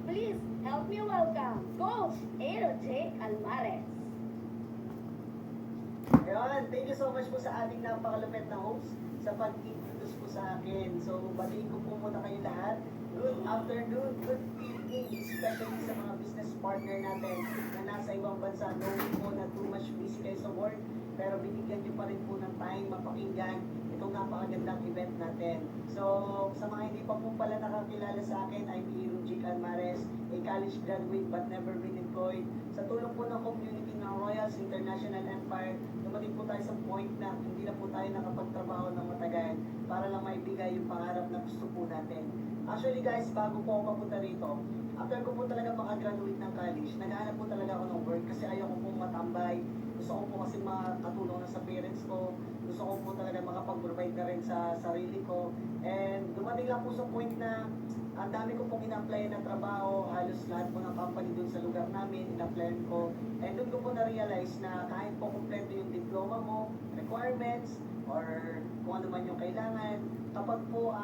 Please help me welcome Coach Aaron J. Alvarez. Ayun, thank you so much po sa ating napakalupit na host sa pag-introduce po sa akin. So, batiin ko po muna kayo lahat. Good afternoon, good evening, especially sa mga business partner natin na nasa ibang bansa. Knowing po na too much busy kayo sa work, pero binigyan nyo pa rin po ng time mapakinggan itong napakagandang event natin. So, sa mga hindi pa po pala nakakilala sa akin, I'm Aaron J. Alvarez, a college graduate but never been employed. Sa tulong po ng community ng Royals International Empire, dumating po tayo sa point na hindi na po tayo nakapagtrabaho ng matagal para lang maibigay yung pangarap na gusto po natin. Actually guys, bago po ako papunta rito, after ko po talaga makagraduate ng college, naghahanap po talaga ako ng work kasi ayaw ko pong matambay. Gusto ko po kasi makatulong na sa parents ko. Gusto ko po talaga makapag-provide na rin sa sarili ko. And dumating lang po sa point na ang dami ko pong ina-apply na trabaho, halos lahat po ng company dun sa lugar namin, ina-apply ko. And dun ko po na-realize na kahit po kompleto yung diploma mo, requirements, or kung ano man yung kailangan, kapag po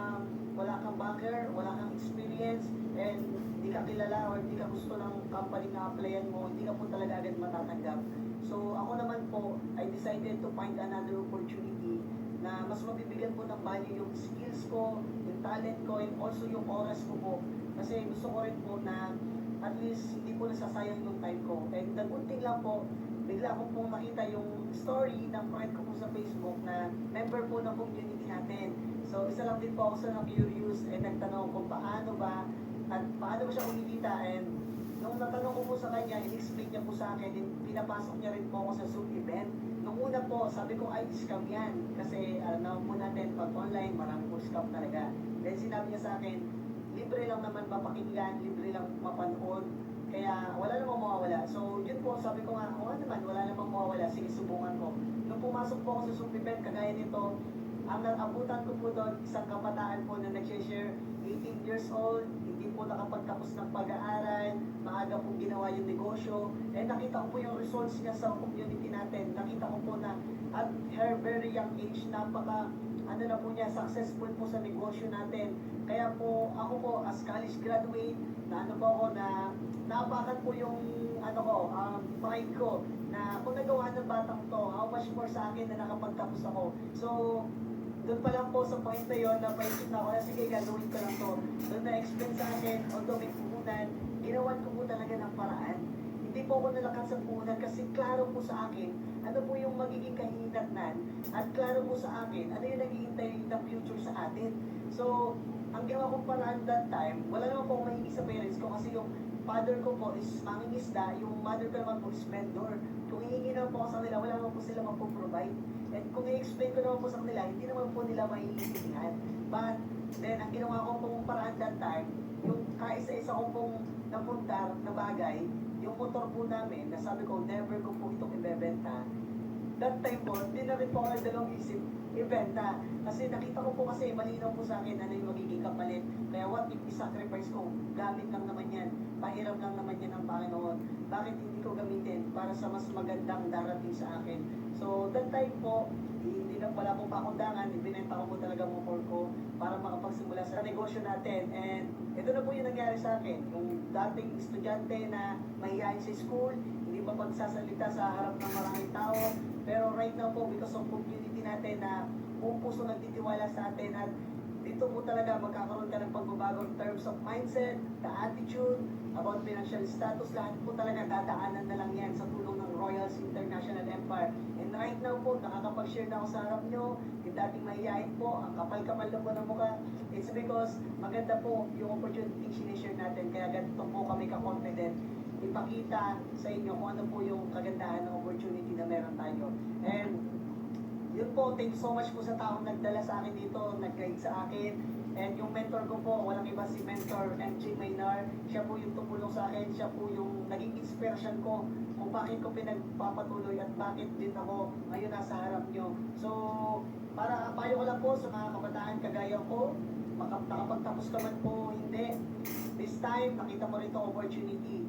wala kang backer, wala kang experience, and hindi ka kilala or hindi ka gusto ng company na applyan mo, hindi ka po talaga agad matatanggap. So ako naman po, I decided to find another opportunity na mas mabibigyan po ng value yung skills ko, yung talent ko, and also yung oras ko po. Kasi gusto ko rin po na at least hindi po nasasayang yung time ko. And nagunting lang po, bigla ko pong makita yung story ng friend ko po sa Facebook na member po ng community natin. So isa lang din po ako sa na-curious and nagtanong kung paano ba at paano ba siya kumikita. And nung natanong ko po sa kanya, in-explain niya po sa akin, and pinapasok niya rin po ako sa Zoom event. Nung una po, sabi ko ay scam yan. Kasi alam naman po natin, pag online, marami po scam talaga. Then sinabi niya sa akin, libre lang naman mapakinggan, libre lang mapanood. Kaya wala namang mawawala. So yun po, sabi ko nga, oo naman, wala namang mawawala. Sige, subukan ko. Nung pumasok po ako sa Zoom event, kagaya nito, ang nag-abutan ko po doon, isang kabataan po na nag-share, 18 years old, hindi po nakapagtapos ng pag-aaral, maaga po ginawa yung negosyo, and nakita ko po yung results niya sa community natin. Nakita ko po na at her very young age, ano na po niya, successful po sa negosyo natin. Kaya po, ako po, as college graduate, na ano po ako, na naapakan po yung, pride ko, na kung nagawa ng batang to, how much more sa akin na nakapagtapos ako. So, doon pa lang po sa point na yun, napaisip na ako na sige, gagawin ko lang to. Doon na-explain sa akin, although may puhunan, ginawan ko po talaga ng paraan. Hindi po ako nalakas sa puhunan kasi klaro po sa akin ano po yung magiging kahinatnan at klaro po sa akin ano yung naghihintay na future sa atin. So, ang ginawa kong paraan that time, wala naman po akong mahingi sa parents ko kasi yung father ko po is mangingisda, yung mother ko naman po is vendor. Kung hihingi naman po ako sa kanila, wala naman po sila mapoprovide. And kung i-explain ko naman po sa kanila, hindi naman po nila maiintindihan. But then, ang ginawa ko pong paraan that time, yung kaisa-isa ko pong napuntar na bagay, yung motor po namin, na sabi ko, never ko po itong ibebenta. That time po, hindi na rin po ako nagdalawang isip ibenta. Kasi nakita ko po kasi malinaw po sa akin ano yung magiging kapalit. Kaya what if i-sacrifice ko? Gamit lang naman yan. Pahiram lang naman yan ng Panginoon. Bakit hindi ko gamitin para sa mas magandang darating sa akin? So that time po, hindi na pala po pakundangan, ibinenta ko po talaga motor ko para makapagsimula sa negosyo natin. And ito na po yung nangyari sa akin. Yung dating estudyante na mahihayin sa school, hindi pa pagsasalita sa harap ng maraming tao. Pero right now po, because of community natin na buong puso nagtitiwala sa atin at dito po talaga magkakaroon ka ng pagbabago in terms of mindset, the attitude, about financial status, lahat po talaga dadaanan na lang yan sa tulong ng Royals International Empire. And right now po, nakakapag-share na ako sa harap nyo, yung dating mahihayin po, ang kapal-kapal na po ng mukha, it's because maganda po yung opportunity sinishare natin, kaya ganito po kami ka-confident ipakita sa inyo kung ano po yung kagandahan ng opportunity na meron tayo. And yun po, thank you so much po sa taong nagdala sa akin dito, nag-guide sa akin. And yung mentor ko po, walang iba si Mentor MJ Maynar. Siya po yung tumulong sa akin, siya po yung naging inspiration ko kung bakit ko pinagpapatuloy at bakit din ako ngayon nasa harap nyo. So, para payo ko lang po sa mga kabataan kagaya ko, nakapagtapos ka man po, hindi. This time, nakita mo rin itong opportunity.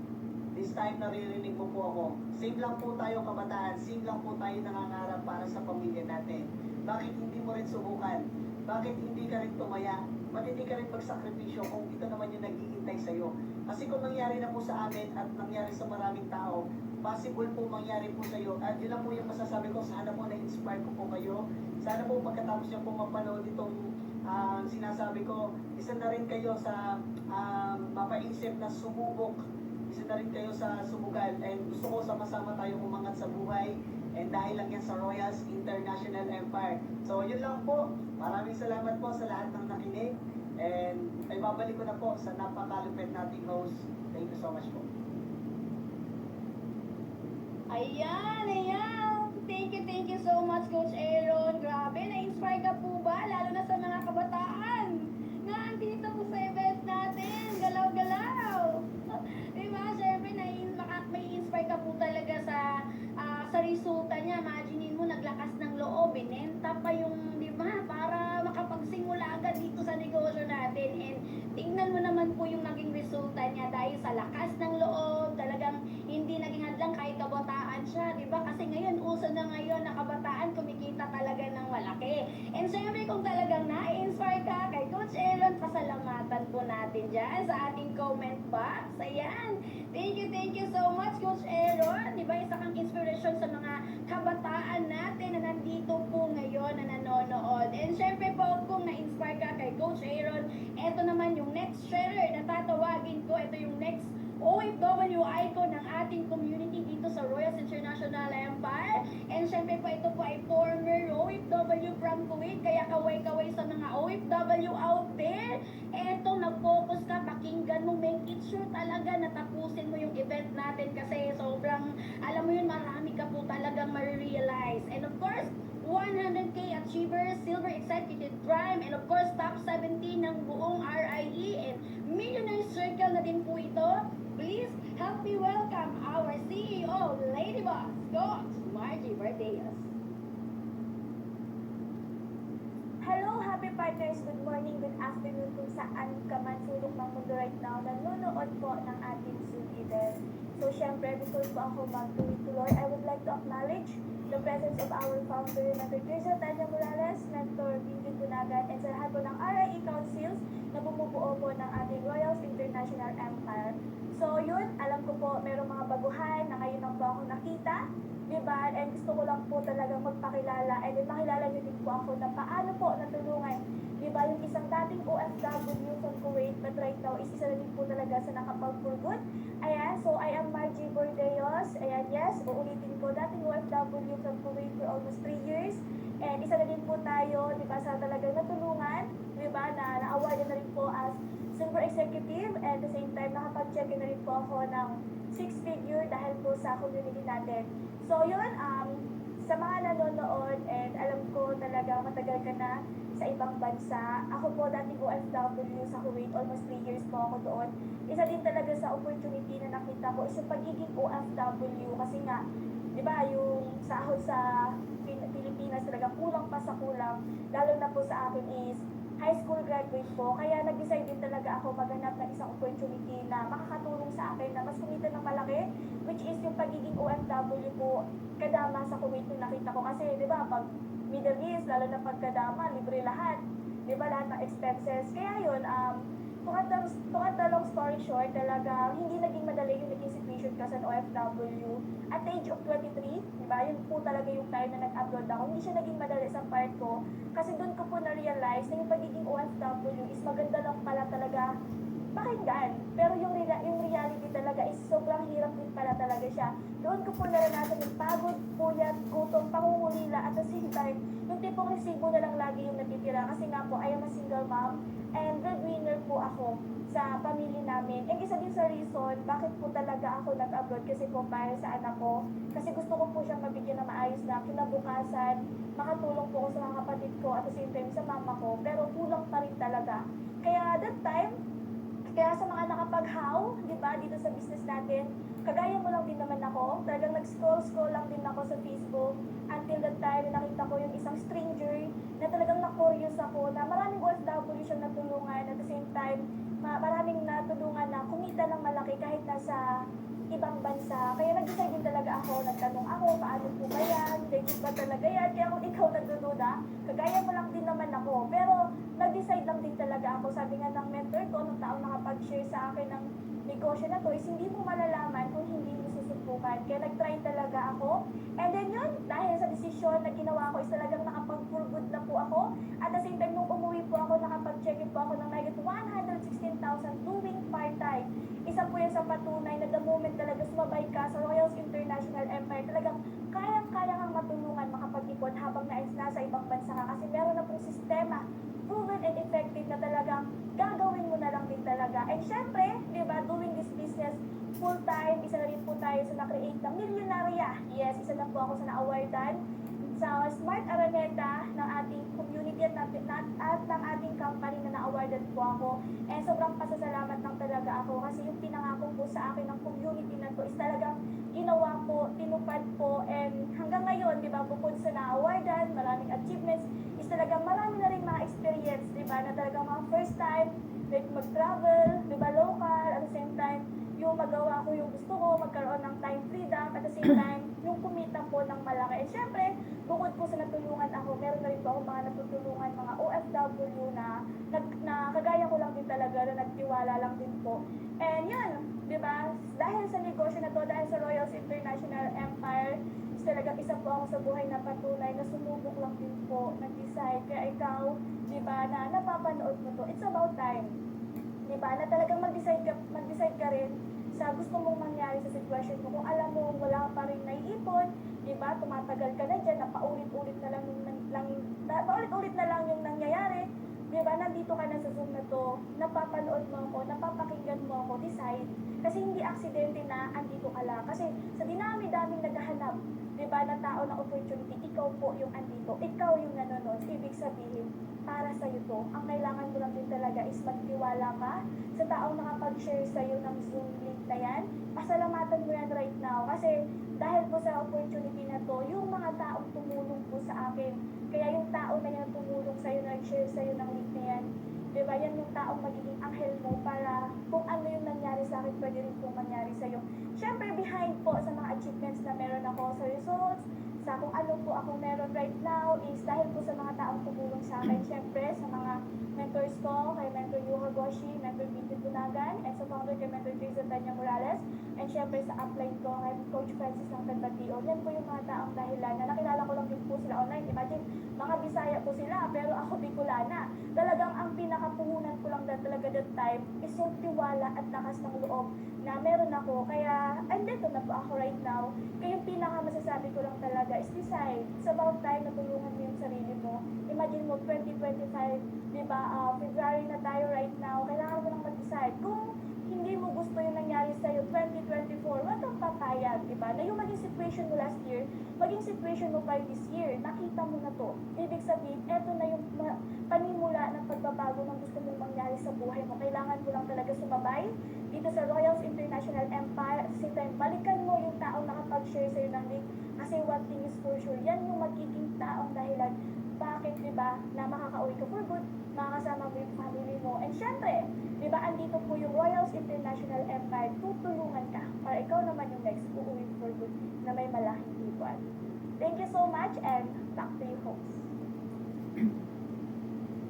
This time, naririnig mo po ako. Same lang po tayo kabataan, same lang po tayo nangangarap para sa pamilya natin. Bakit hindi mo rin subukan? Bakit hindi ka rin tumaya? matindi ka rin magsakripisyo kung ito naman yung naghihintay sa'yo. Kasi kung nangyari na po sa amin at nangyari sa maraming tao, possible po mangyari po sa'yo. At yun lang po yung masasabi ko, sana po na-inspire ko po kayo. Sana po pagkatapos nyo po mapanood itong sinasabi ko, isa na rin kayo sa mapaisip na sumubok. Isa na rin kayo sa sumugal. And gusto ko sama-sama tayong umangat sa buhay. And dahil lang yan sa Royals International Empire. So yun lang po. Maraming salamat po sa lahat ng nakinig. And ay babalik ko na po sa napakalupit nating host. Thank you so much po. Ayan, ayan. Thank you so much, Coach Aaron. Grabe, na-inspire ka po ba? Lalo na sa mga kabataan na andito po sa event natin. Galaw-galaw. Diba? Siyempre, may inspire ka po talaga sa resulta niya. Imaginin mo, naglakas ng loob. Binenta pa yung, di ba? Para makapagsimula agad dito sa negosyo natin. And tingnan mo naman po yung naging resulta niya dahil sa lakas ng loob. Talagang hindi naging hadlang kahit kabataan siya, di ba? Kasi ngayon, uso na ngayon na kabataan kumikita talaga ng malaki. And syempre, kung talagang na-inspire ka kay Coach Aaron, pasalamatan po natin dyan sa ating comment box. Ayan. Thank you so much, Coach Aaron. Di ba, isa kang inspiration sa mga kabataan natin na nandito po ngayon na nanonood. And syempre po, kung na-inspire ka kay Coach Aaron, eto naman yung next sharer na tatawagin ko. Ito yung next OFW icon ng ating community dito sa Royals International Empire. And syempre po, ito po ay former OFW from Kuwait. Kaya kaway-kaway sa mga OFW out there. Eto, nag-focus ka, pakinggan mo, make it sure talaga na tapusin mo yung event natin kasi sobrang, alam mo yun, marami ka po talagang ma-realize. And of course, 100K achievers, Silver Executive Prime, and of course, top 17 ng buong RIE and Millionaire Circle na din po ito. Please help me welcome our CEO, Lady Boss, Coach Margie Verdeos. Hello, happy partners! Good morning, good afternoon kung saan ka man sulok ng mundo right now. Nanonood po ng ating Zoom event. So, syempre, before po ako mag-tuloy, I would like to acknowledge the presence of our founder, Mentor Teresa Tanya Morales, Mentor Bingjin Bunagan, and sa lahat po ng RIE Councils na bumubuo po ng ating Royals International Empire. So, yun, alam ko po, merong mga baguhan na ngayon lang po ako nakita, diba? And gusto ko lang po talagang magpakilala and ipakilala niyo din po ako na paano po natulungan, diba? Yung isang dating OFW from Kuwait, but right now is isa na din po talaga sa nakapag-for-good. Ayan, so I am Margie Bordeos. Ayan, yes, uulitin ko, dating OFW from Kuwait for almost 3 years. And isa na din po tayo, diba, sa talagang natulungan, diba, na na-awarded na rin po as Silver Executive, and at the same time, nakapag-check na rin po ako ng 6-figure dahil po sa community natin. So yun, sa mga nanonood, and alam ko talaga matagal ka na sa ibang bansa. Ako po dating OFW sa Kuwait, almost 3 years po ako doon. Isa din talaga sa opportunity na nakita ko is yung pagiging OFW kasi nga, di ba, yung sahod sa Pilipinas talaga kulang pa sa kulang, lalo na po sa akin is high school graduate po, kaya nag-decide din talaga ako maghanap ng isang opportunity na makakatulong sa akin na mas kumita ng malaki, which is yung pagiging OFW po kadama sa Kuwait yung nakita ko. Kasi di ba, pag Middle East, lalo na pag kadama, libre lahat, di ba, lahat ng expenses. Kaya yun, to cut the long story short, talaga hindi naging madali yung naging situation ka sa OFW. At the age of 23, diba, yun po talaga yung time na nag-upload ako. Hindi siya naging madali sa part ko. Kasi doon ko po na-realize na yung pagiging OFW is maganda lang pala talaga pakinggan. Pero yung reality talaga is sobrang hirap din pala talaga siya. Doon ko po naranasan yung pagod, puyat, gutom, pangungulila, at the same time, yung tipong resibo na lang lagi yung natitira. Kasi nga po, I am a single mom, and breadwinner po ako sa pamilya namin. And isa din sa reason, bakit po talaga ako nag-abroad, kasi po para sa anak ko. Kasi gusto ko po siyang mabigyan ng maayos na kinabukasan, makatulong po ako sa mga kapatid ko, at the same time sa mama ko. Pero kulang pa rin talaga. Kaya that time, kaya sa mga nakapag-how, di ba, dito sa business natin, kagaya mo lang din naman ako, talagang nag-scroll lang din ako sa Facebook until that time na nakita ko yung isang stranger na talagang na-curious ako na maraming OFW siyang natulungan, at the same time, maraming natulungan na kumita ng malaki kahit nasa ibang bansa. Kaya nag-decide din talaga ako, nagtanong ako, paano po ba yan? Legit ba talaga yan? Kaya kung ikaw nagdududa, kagaya mo lang din naman ako. Pero nag-decide lang din talaga ako. Sabi nga ng mentor ko, nung taong nakapag-share sa akin ng negosyo na to, is hindi mo malalaman kung hindi mo susubukan. Kaya nag-try talaga ako. And then yun, dahil sa desisyon na ginawa ko, is talagang nakapag-for good na po ako. At the same time, nung umuwi po ako, nakapag-check in po ako ng mahigit 116,000 doing part-time. Isa po yan sa patunay na the moment talaga sumabay ka sa Royals International Empire, talagang kayang-kaya kang matulungan makapag-ipon habang nasa ibang bansa ka. Kasi meron na pong sistema, proven and effective na talagang gagawin mo na lang din talaga. And syempre, di ba, doing this business full-time, isa na rin po tayo sa na-create ng milyonarya. Yes, isa na po ako sa na-awardan sa Smart Araneta ng ating community at ng ating company na na-awardan po ako. And sobrang pasasalamat lang talaga ako kasi yung pinangako po sa akin ng community na to is talagang ginawa po, tinupad po, and hanggang ngayon, di ba, bukod sa na-awardan, maraming achievements, is talagang marami na rin mga experience, di ba, na talagang mga first time, like mag-travel, di ba, local, at the same time, yung magawa ko yung gusto ko, magkaroon ng time freedom, at the same time, yung kumita po ng malaki. And syempre, bukod po sa natulungan ako, meron na rin po ako mga natutulungan, mga OFW na kagaya ko lang din talaga, na nagtiwala lang din po. And yun, di ba, dahil sa negosyo na to, dahil sa Royals International Empire, is talagang isa po ako sa buhay na patunay na sumubok lang din po, nag-decide. Kaya ikaw, di ba, na napapanood mo to, it's about time. Di ba, na talagang mag-decide ka rin sa gusto mong mangyari sa sitwasyon mo. Kung alam mo wala pa rin naiipon, di ba, tumatagal ka na dyan, na paulit-ulit na lang yung nangyayari, di ba, nandito ka na sa Zoom na to, napapanood mo ako, napapakinggan mo ako, decide. Kasi hindi aksidente na andito ka lang. Kasi sa dinami-daming naghahanap, di ba, na tao ng opportunity, ikaw po yung andito, ikaw yung nanonood. Ibig sabihin, para sa'yo to, ang kailangan mo lang din talaga is magtiwala ka sa taong nakapag-share sa'yo ng Zoom link na yan. Pasalamatan mo yan right now. Kasi dahil po sa opportunity na to, yung mga taong tumulong po sa akin, kaya yung tao na yan tumulong sa'yo, nag-share sa'yo ng link na yan, diba, yan yung taong magiging anghel mo para kung ano yung nangyari sa akin, pwede rin pong mangyari sa'yo. Siyempre, behind po sa mga achievements na meron ako sa results, sa kung ano po ako meron right now, is dahil po sa mga taong tumulong sa akin. Siyempre, sa mga mentors ko, kay Mentor Yuha Goshi, Mentor Binti Tunagan, and sa founder kay Mentor Jason Tanya Morales, and siyempre sa upline ko, kay Coach Francis ng Tagbation. Yan po yung mga taong dahilan na nakilala ko lang din po sila online. Imagine, mga Bisaya po sila, pero ako Bicolana. Talagang ang pinakapuhunan ko lang talaga that time is yung tiwala at lakas ng loob na meron ako. Kaya, andito na po ako right now. Kaya yung pinaka-masasabi ko lang talaga is decide. It's about time na tulungan mo yung sarili mo. Imagine mo, 2025, di ba, February na tayo right now. Kailangan mo lang mag-decide. Kung hindi mo gusto yung nangyari sa'yo 2024, wag kang papayag, di ba? Na yung maging situation mo last year, maging situation mo pa this year, nakita mo na to. Ibig sabihin, eto na yung panimula ng pagbabago ng gusto mong mangyari sa buhay mo. Kailangan mo lang talaga sumabay dito sa Royals International Empire. At the same time, balikan mo yung taong nakapag-share sa'yo ng link. Kasi one thing is for sure, yan yung magiging taong dahilan bakit, di ba, na makakauwi ka for good, makakasama mo yung family mo. And syempre, di ba, andito po yung Royals International Empire, tutulungan ka para ikaw naman yung next uuwi for good na may malaking ipon. Thank you so much, and back to you, host.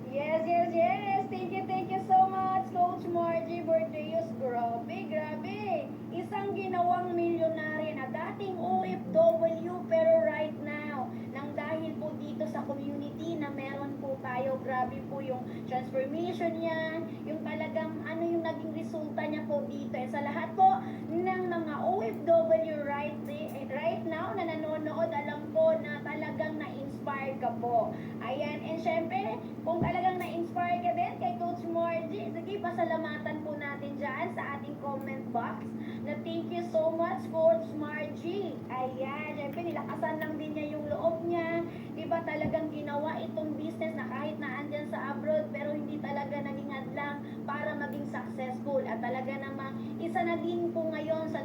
Yes, yes, yes. Thank you so much, Coach Margie Bordeos. Grabe. Isang ginawang milyonarya na dating OFW, pero right now, nang dahil po dito sa community na meron po tayo, grabe po yung transformation niya, yung talagang ano yung naging resulta niya po dito. Sa lahat po ng mga OFW right now na nanonood, alam ko na talagang na-inspire ka po. Ayan, and syempre, kung talagang na-inspire ka din kay Coach Margie, sige, pasalamatan po natin dyan sa ating comment box na thank you so much, Coach Margie. Ayan, syempre, nilakasan lang din niya yung loob niya. Diba talagang ginawa itong business na kahit na andyan sa abroad, pero hindi talaga naging hadlang para maging successful. At talaga namang isa na din po ngayon sa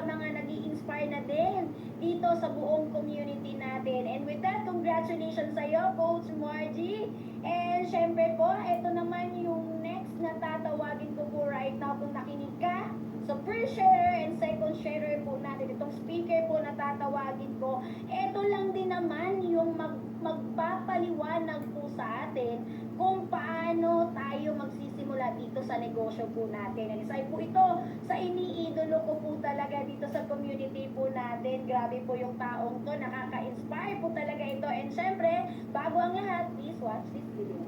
mga nag-i-inspire na din dito sa buong community natin. And with that, congratulations sa iyo, Coach Margie. And syempre po, ito naman yung next na tatawagin ko po right now kung nakinig ka. So first share and second share social po natin. And isa po ito sa iniidolo ko po talaga dito sa community po natin. Grabe po yung taong to, nakaka-inspire po talaga ito. And syempre, bago ang lahat, please watch this video.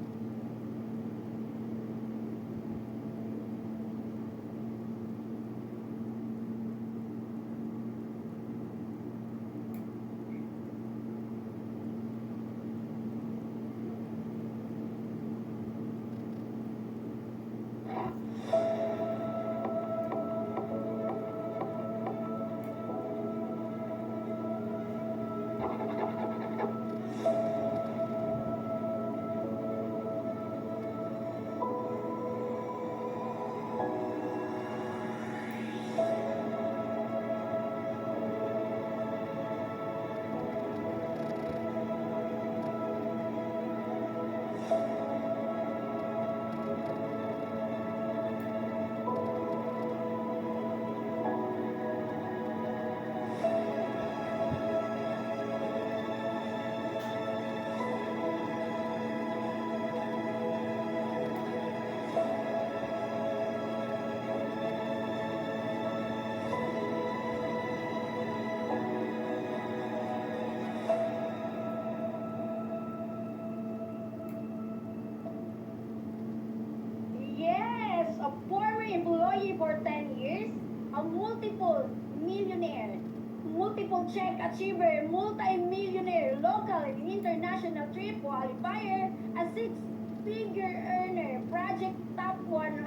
Yes, a former employee for 10 years, a multiple millionaire, multiple check achiever, multi-millionaire, local and international trip qualifier, a six-figure earner, project top 100,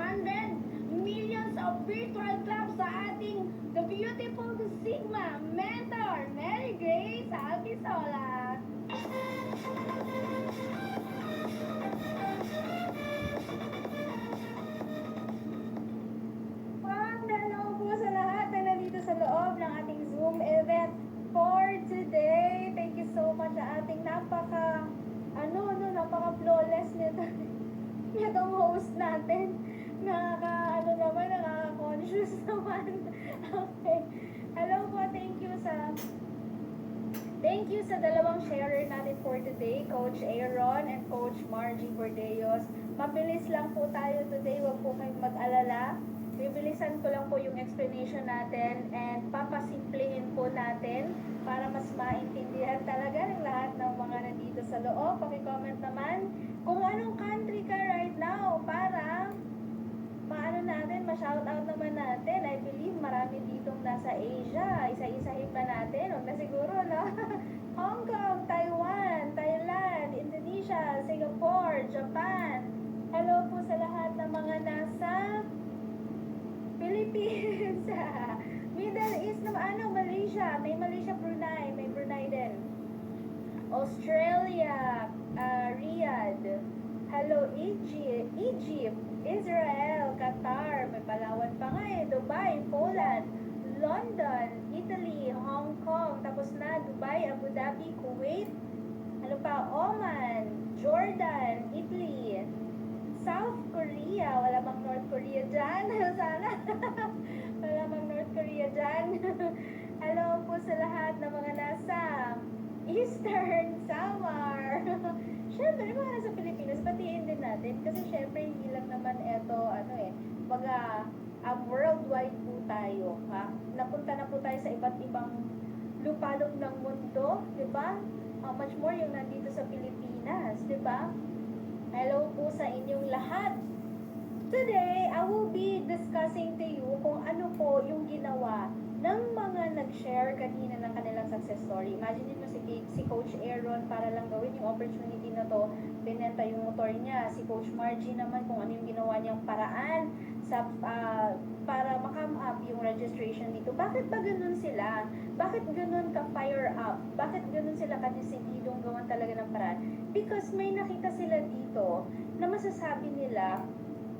millions of virtual clubs sa ating The Beautiful Sigma mentor, Mary Grace Alquisola. Hello po sa lahat na nandito sa loob ng ating Zoom event for today. Thank you so much sa ating napaka-flawless nitong host natin. Nakaka-conscious naman. Okay. Hello po, thank you sa dalawang sharer natin for today, Coach Aaron and Coach Margie Bordeos. Mabilis lang po tayo today, huwag po kayong mag-alala. Bibilisan ko lang po yung explanation natin and papasimplihin po natin para mas maintindihan talaga ng lahat ng mga nandito sa loob. Paki-comment naman kung anong country ka right now para ma-shoutout naman natin. I believe marami ditong nasa Asia. Isa-isahin pa natin. Huwag na siguro, no? Hong Kong, Taiwan, Thailand, Indonesia, Singapore, Japan. Hello po sa lahat ng mga nasa Philippines, Middle East Malaysia, may Malaysia, Brunei, may Brunei din. Australia, Riyadh, hello Egypt, Israel, Qatar, may Palawan pa nga Dubai, Poland, London, Italy, Hong Kong, tapos na Dubai, Abu Dhabi, Kuwait, ano pa, Oman, Jordan, Italy, South Korea, wala bang North Korea dyan? Sana. Wala bang North Korea dyan? Hello po sa lahat ng mga nasa Eastern Samar. Siyempre, yung mga nasa Pilipinas, batiin din natin. Kasi siyempre, hindi lang naman eto, worldwide po tayo. Ha? Napunta na po tayo sa iba't ibang lupalong ng mundo. Diba? Much more yung nandito sa Pilipinas. Diba? Hello po sa inyong lahat. Today, I will be discussing to you kung ano po yung ginawa ng mga nag-share kanina ng kanilang success story. Imagine mo si Coach Aaron para lang gawin yung opportunity na to, binenta yung motor niya. Si Coach Margie naman kung ano yung ginawa niyang paraan para makam up yung registration dito. Bakit ba ganun sila? Bakit ganun ka-fire up? Bakit ganun sila ka-decididong gawan talaga ng paraan? Because may nakita sila dito na masasabi nila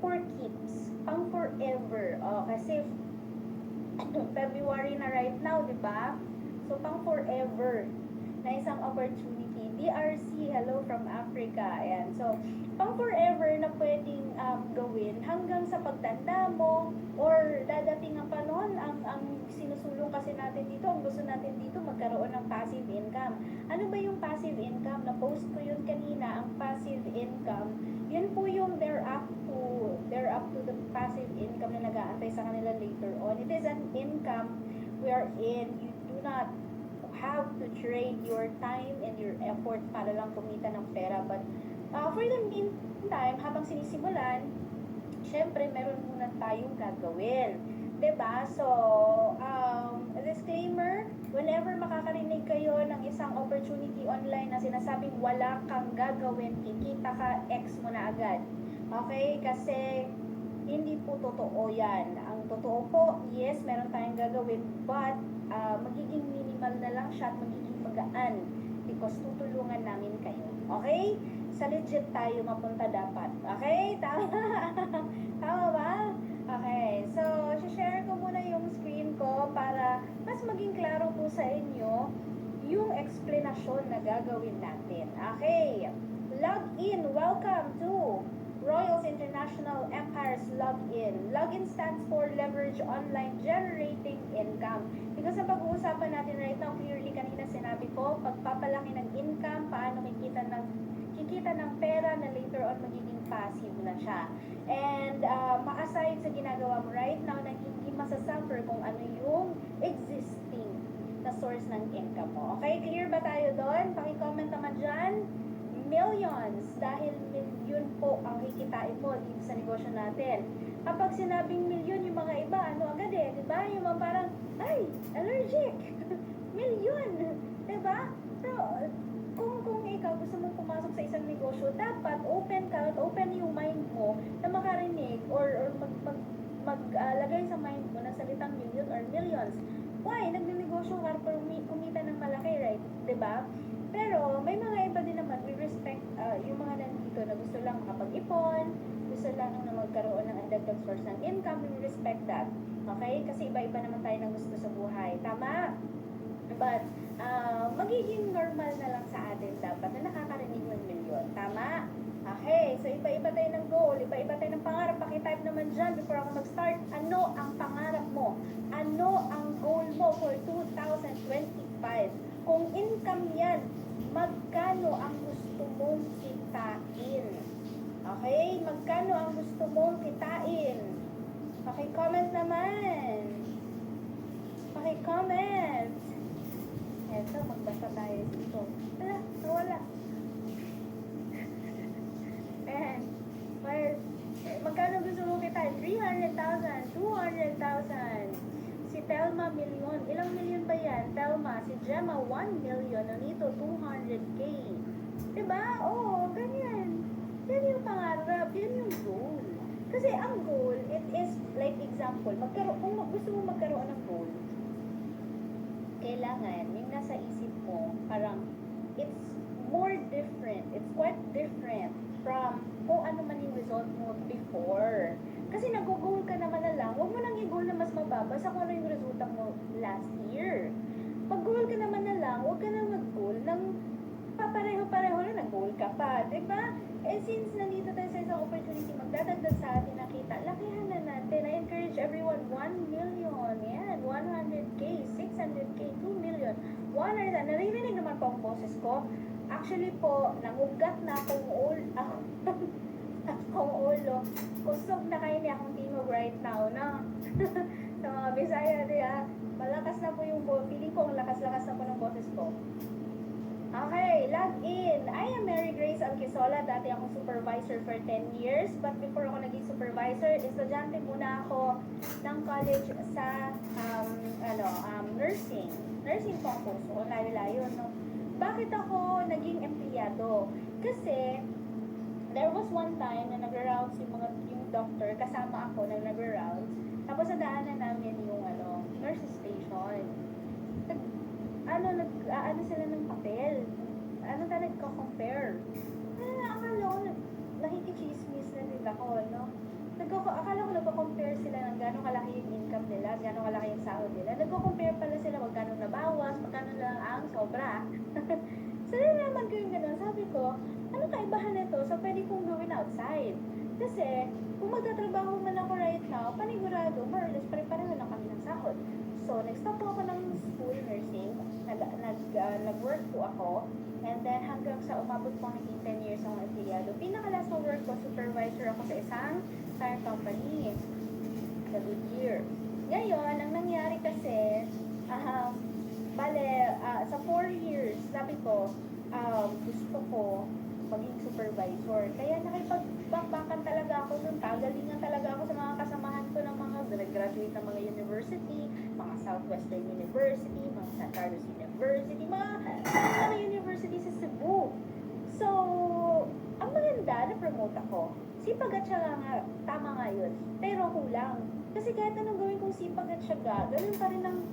for keeps, pang forever. Kasi February na right now, di ba? So, pang forever na isang opportunity. DRC, hello from Africa. Ayan. So, pang forever na pwedeng gawin hanggang sa pagtanda mo or dadating ang panahon, ang sinusulong kasi natin dito, ang gusto natin dito magkaroon ng passive income. Ano ba yung passive income? Na-post ko yun kanina, ang passive income. Yun po yung they're up to the passive income na nag-aantay sa kanila later on. It is an income wherein you do not have to trade your time and your effort para lang kumita ng pera. But for the meantime, habang sinisimulan, syempre meron muna tayong gagawin. 'Di ba? So, disclaimer, whenever makakarinig kayo ng isang opportunity online na sinasabing wala kang gagawin, kikita ka, X mo na agad. Okay? Kasi hindi po totoo yan. Ang totoo po, yes, meron tayong gagawin, but magiging minimal na lang siya at magiging magaan because tutulungan namin kayo. Okay? Sa legit tayo mapunta dapat. Okay? Tama? Tama ba? Okay. So, share ko muna yung screen ko para mas maging klaro po sa inyo yung explanation na gagawin natin. Okay. Log in. Welcome to Royals International Empire's Login. Login stands for Leverage Online Generating Income. Because ang pag-uusapan natin right now, clearly kanina sinabi ko, pagpapalaki ng income, paano kikita ng pera na later on magiging passive na siya. And ma-aside sa ginagawa mo right now na hindi masasuffer kung ano yung existing na source ng income mo. Okay? Clear ba tayo doon? Paki-comment naman dyan. Millions, dahil milyon po ang kikitain mo dito sa negosyo natin. Kapag sinabing milyon, yung mga iba, ano agad eh, di ba? Yung mga parang, ay, allergic, milyon, di ba? Pero, kung ikaw gusto mong pumasok sa isang negosyo, dapat open ka at open yung mind mo na makarinig or maglagay sa mind mo na salitang million or millions. Why? Nagnegosyo ka para kumita ng malaki, right? di ba? Pero may mga iba din naman, we respect yung mga nandito na gusto lang makapag-ipon, gusto lang na magkaroon ng dagdag source ng income, we respect that. Okay? Kasi iba-iba naman tayo ng gusto sa buhay. Tama? But, magiging normal na lang sa atin dapat na nakakarinig ng milyon. Tama? Okay, so iba-iba tayo ng goal, iba-iba tayo ng pangarap. Pakitype naman dyan before ako mag-start. Ano ang pangarap mo? Ano ang goal mo for 2025? Kung income yan, magkano ang gusto mong kitain? Okay? Magkano ang gusto mong kitain? Okay, comment naman. Okay, comment. Eto, magbasa tayo dito. Wala, nawala. And, well, magkano gusto mo kitain? 300,000, 200,000. Si Telma, milyon. Ilang milyon ba yan? Telma, si Gemma, 1 million. Nito, 200K. Diba? Oo, ganyan. Yan yung pangarap. Yan yung goal. Kasi ang goal, it is, like example, kung gusto mo magkaroon ng goal, kailangan, yung nasa isip mo, parang, it's more different. It's quite different from kung ano man yung result mo before. Kasi nag-goal ka naman na lang, huwag mo nang i-goal na mas mababa sa kung ano yung resulta mo last year. Pag-goal ka naman na lang, huwag ka nang mag-goal ng papareho-pareho na nag-goal ka pa, diba? Eh, since nandito tayo sa isang opportunity, magdadagdag sa atin na kita, lakihan na natin. I encourage everyone, 1 million, yan, 100K, 600K, 2 million, 100, naririnig naman po ang boses ko. Actually po, nangugat na akong ulo. Kusog na kayo niya akong tingog right now, no? Sa mga Bisaya, diya, malakas na po yung feeling ko, ang lakas-lakas na po ng boses ko. Okay, log in. I am Mary Grace Alquisola. Dati akong supervisor for 10 years. But before ako naging supervisor, estudyante muna ako ng college sa nursing. Nursing po ang kurso. Layo-layo, no? Bakit ako naging empleyado? Kasi, there was one time na nag-rounds yung doctor, kasama ako na nag-rounds. Tapos sa daanan namin yung nurse station. Ano sila ng papel. Nagko-compare. Akala ko, nakikichismis na nila ko, no? Akala ko nagko-compare sila ng gano'ng kalaki yung income nila, gano'ng kalaki yung sahod nila. Nagko-compare pala sila magkano nabawas, magkano lang ang sobra. So, naman ko yung gano'n. Sabi ko, ano kaibahan nito? So, pwede kong gawin outside. Kasi, kung magtatrabaho man ako right now, panigurado, more or less, pare-pareho lang kami ng sahod. So, nag-stop po ako ng school nursing, nag-work po ako, and And then hanggang sa umabot po naging 10 years akong empleyado. Pinakalas na work ko, supervisor ako sa isang tire company sa Goodyear. Ngayon, ang nangyari kasi, sa 4 years, sabi ko, gusto ko maging supervisor. Kaya nakipag-backbackan talaga ako nun. Tagalingan talaga ako sa mga kasamahan ko ng mga graduate ng mga university, mga Southwestern University, mga San Carlos University, mga university sa Cebu. So, ang maganda, na-promote ako. Sipag at syaga nga, tama nga yun. Pero kulang. Kasi kahit anong gawin kong sipag at syaga, ganun pa rin ang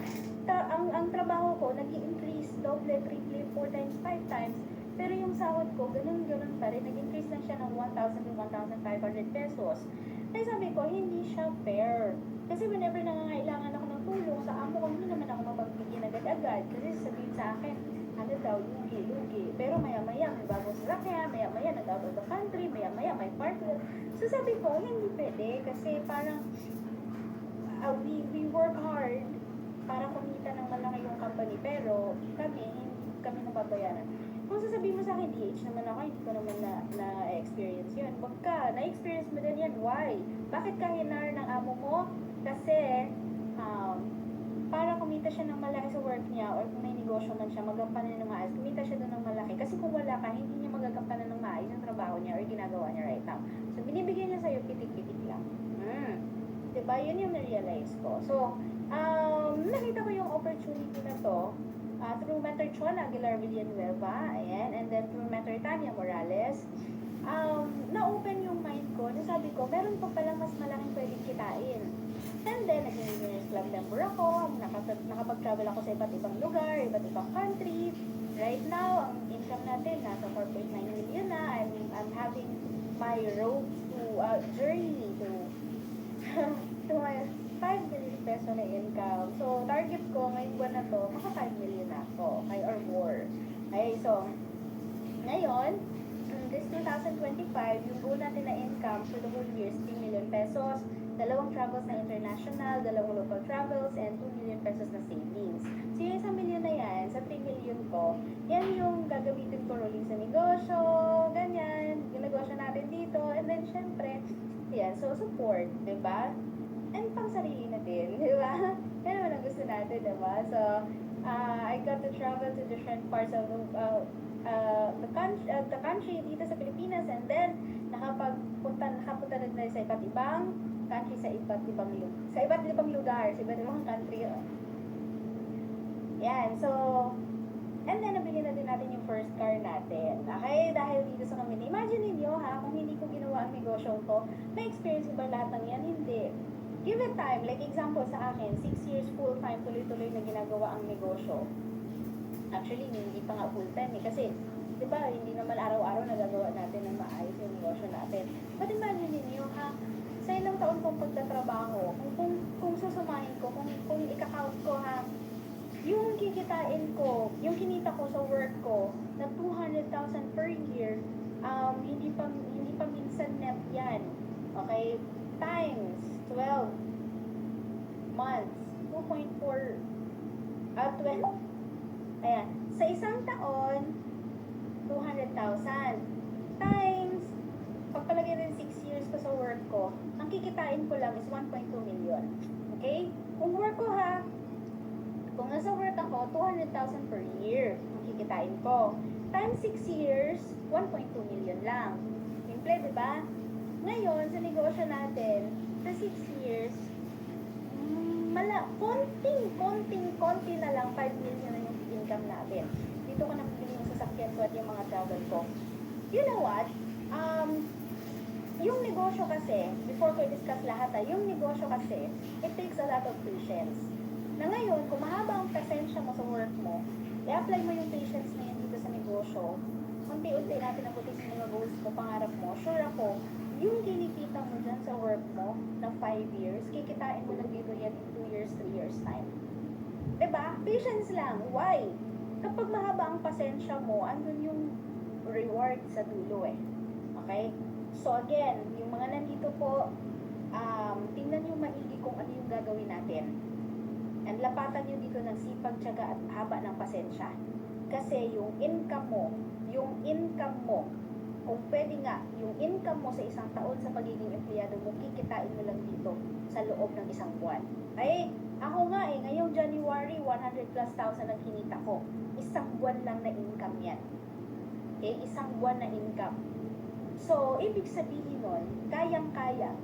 trabaho ko, nag-i-increase, doble, triple, 4 times, 5 times. Pero yung sahod ko, ganun pa rin. Nag-increase lang siya ng 1,000 to 1,500 pesos. Kaya sabi ko, hindi siya fair. Kasi whenever nangangailangan ako ng tulong, sa amo ko, hindi naman ako mapagbigyan agad-agad. Kasi sabihin sa akin, ano daw, lugi. Pero maya-maya, may bagong sasakyan, maya-maya, nag-out of the country, maya-maya, may partner. So sabi ko, hindi pwede. Kasi parang, we work hard para kumita ng malaki yung company. Pero hindi kami nababayaran. Kung sasabihin mo sa akin, DH naman ako, hindi ko naman na-experience yun. Wag ka, na-experience mo din yan. Why? Bakit ka hinar ng amo mo? Kasi, para kumita siya ng malaki sa work niya or kung may negosyo man siya, magampanan ng maayos, kumita siya doon ng malaki. Kasi kung wala ka, hindi niya magagampanan ng maayos yung trabaho niya or ginagawa niya right now. So, binibigyan niya sa'yo pitik-pitik lang. Diba? Yun yung na-realize ko. So, nakita ko yung opportunity na to through Mentor Chon Aguilar Villanueva, ayan, and then through Mentor Tanya Morales, na-open yung mind ko, sabi ko, meron pa palang mas malaking pwedeng kitain. And then, naging Engineers Club member ako, nakapag-travel ako sa iba't ibang lugar, iba't ibang country. Right now, ang income natin, nasa 4.9 million na. I'm having my road to, journey to, to my 5 million peso na income. So, target ko ngayong buwan na to, maka 5 million na ako, okay, or more. Okay, so, ngayon, this 2025, yung goal natin na income for the whole year is 3 million pesos, 2 travels na international, 2 local travels, and 2 million pesos na savings. So, yung 1 million na yan, sa 3 million ko, yan yung gagamitin ko rolling sa negosyo, ganyan, yung negosyo natin dito, and then, syempre, yan, so, support, diba? And pang sarili na din, di ba? Yan naman ang gusto natin, di ba? So, I got to travel to different parts of the country dito sa Pilipinas, and then nakapunta rin tayo sa iba't ibang country, sa iba't ibang lugar, sa iba't ibang country. Yan, so, and then nabili na din natin yung first car natin. Okay, dahil dito sa kami. Imagine niyo ha, kung hindi ko ginawa ang negosyo ko, may experience ko ba lahat ng yan? Hindi. Give it time. Like example sa akin, 6 years full-time, tuloy-tuloy na ginagawa ang negosyo. Actually, hindi pa nga full-time eh. Kasi, di ba, hindi naman araw-araw nagagawa natin ng maayos yung negosyo natin. But imagine niyo ha, sa ilang taon kong pagtatrabaho, kung susumahin ko, kung ika-count ko ha, yung kikitain ko, yung kinita ko sa work ko, na 200,000 per year, hindi pa minsan net yan. Okay? Times 12 months, 2.4, 12. Ayan. Sa isang taon, 200,000 times, pagpalagay rin 6 years ko sa work ko, ang kikitain ko lang is 1.2 million. Okay? Kung work ko ha, kung nasa work ako, 200,000 per year ang kikitain ko. Times 6 years, 1.2 million lang. Simple, di ba? Ngayon, sa negosyo natin, sa 6 years, konti na lang, 5 million na yung income natin. Dito ko nabili yung sasakyan ko at yung mga travel ko. You know what? Yung negosyo kasi, before ko i-discuss lahat yung negosyo kasi, it takes a lot of patience. Na ngayon, kung mahaba ang pasensya mo sa work mo, i-apply mo yung patience na yun dito sa negosyo, unti-unti natin nabutin sa mga goals mo, pangarap mo, sure ako, yung kinikita mo dyan sa work mo na 5 years, kikitain mo lang dito yan in 2 years, 3 years time. Diba? Patience lang. Why? Kapag mahaba ang pasensya mo, andun yung reward sa dulo eh. Okay? So again, yung mga nandito po, tingnan nyo maigi kung ano yung gagawin natin. And lapatan nyo dito ng sipag, tiyaga at haba ng pasensya. Kasi yung income mo, kung pwede nga, yung income mo sa isang taon sa pagiging empleyado mo, kikitain mo lang dito sa loob ng isang buwan. Ay, ako nga ngayong January, 100 plus thousand ang kinita ko. Isang buwan lang na income yan. Okay, isang buwan na income. So, ibig sabihin nun, kayang-kaya,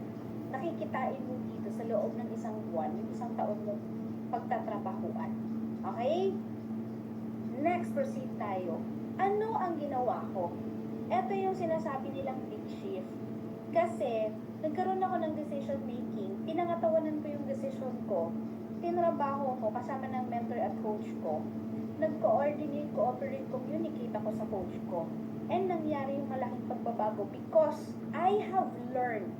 nakikitain mo dito sa loob ng isang buwan, yung isang taon mo pagtatrabahuan. Okay? Next, proceed tayo. Ano ang ginawa ko? Ito yung sinasabi nilang big shift. Kasi, nagkaroon ako ng decision making, pinangatawanan ko yung decision ko, tinrabaho ko kasama ng mentor at coach ko, nag-coordinate, cooperate, communicate ako sa coach ko, and nangyari yung malaking pagbabago because I have learned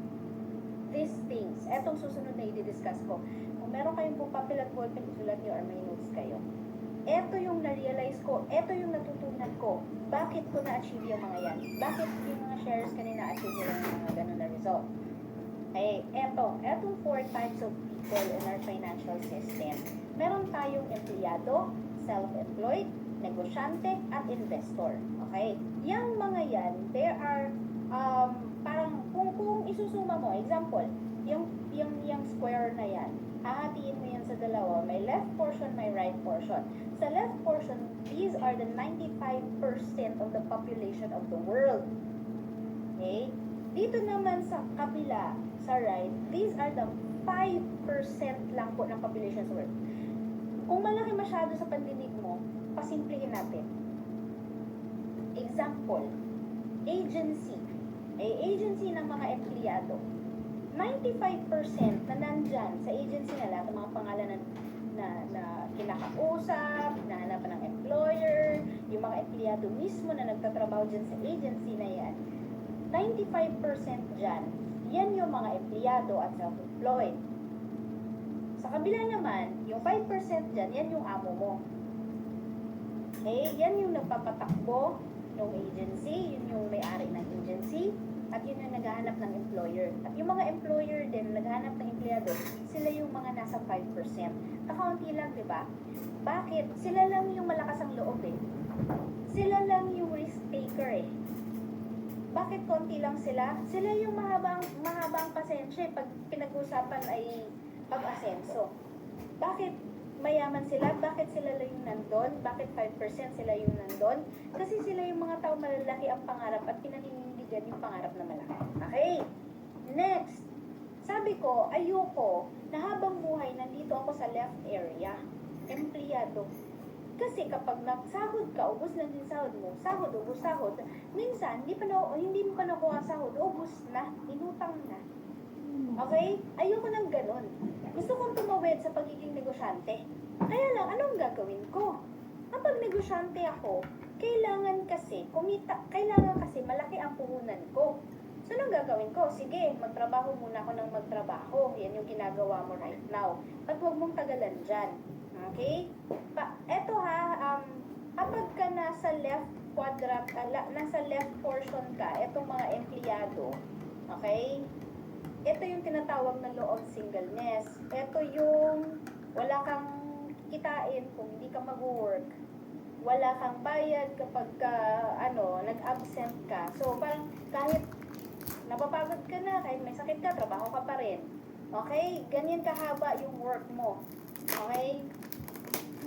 these things. Etong susunod na i-discuss ko. Kung meron kayong book, papel at ballpen, isulat nyo or may notes kayo. Ito yung na-realize ko, ito yung natutunan ko. Bakit ko na-achieve yung mga yan? Bakit yung mga shares ka na-achieve yung mga ganun na result? Etong 4 types of people in our financial system. Meron tayong empleyado, self-employed, negosyante, at investor. Okay? Yang mga yan, there are, parang, kung isusuma mo, example, yung square na yan, hahatiin mo yan sa dalawa, may left portion, may right portion. Sa left portion, these are the 95% of the population of the world. Okay? Dito naman sa kabila, sa right, these are the 5% lang po ng population sa world. Kung malaki masyado sa pandinig mo, pasimplihin natin. Example, agency. Agency ng mga empleyado. 95% na nandyan sa agency na lahat ng mga pangalan na kinakausap, nahanapan ng employer, yung mga empleyado mismo na nagtatrabaho dyan sa agency na yan, 95% dyan, yan yung mga empleyado at self-employed. Sa kabila naman, yung 5% dyan, yan yung amo mo. Okay? Yan yung nagpapatakbo ng agency, yun yung may-ari ng agency, at yun yung naghahanap ng employer. At yung mga employer din, naghahanap ng empleyado, sila yung mga nasa 5%. Kakaunti lang, di ba? Bakit? Sila lang yung malakas ang loob eh. Sila lang yung risk taker eh. Bakit konti lang sila? Sila yung mahabang pasensya pag pinag-usapan ay pag-asenso. Bakit mayaman sila? Bakit sila lang yung nandun? Bakit 5% sila yung nandun? Kasi sila yung mga tao malalaki ang pangarap at pinaninindigan yung pangarap na malaki. Okay? Next. Sabi ko, ayoko na habang buhay nandito ako sa left area. Empleyado. Kasi kapag nagsahod ka, ubos lang din sahod mo. Sahod, ubos sahod. Minsan, hindi mo pa nakuha sahod, ubos na, inutang na. Okay? Ayoko ng ganun. Gusto kong tumawid sa pagiging negosyante. Kaya lang, anong gagawin ko? Kapag negosyante ako, kailangan kasi malaki ang puhunan ko. So, anong gagawin ko? Sige, magtrabaho muna ako ng magtrabaho. Yan yung ginagawa mo right now. At huwag mong tagalan dyan. Okay? Eto kapag ka nasa left quadrant, nasa left portion ka, etong mga empleyado, okay? Ito yung tinatawag na law of singleness. Ito yung wala kang kitain kung hindi ka mag-work. Wala kang bayad kapag nag-absent ka. So, parang kahit napapagod ka na, kahit may sakit ka, trabaho ka pa rin. Okay? Ganyan kahaba yung work mo. Okay?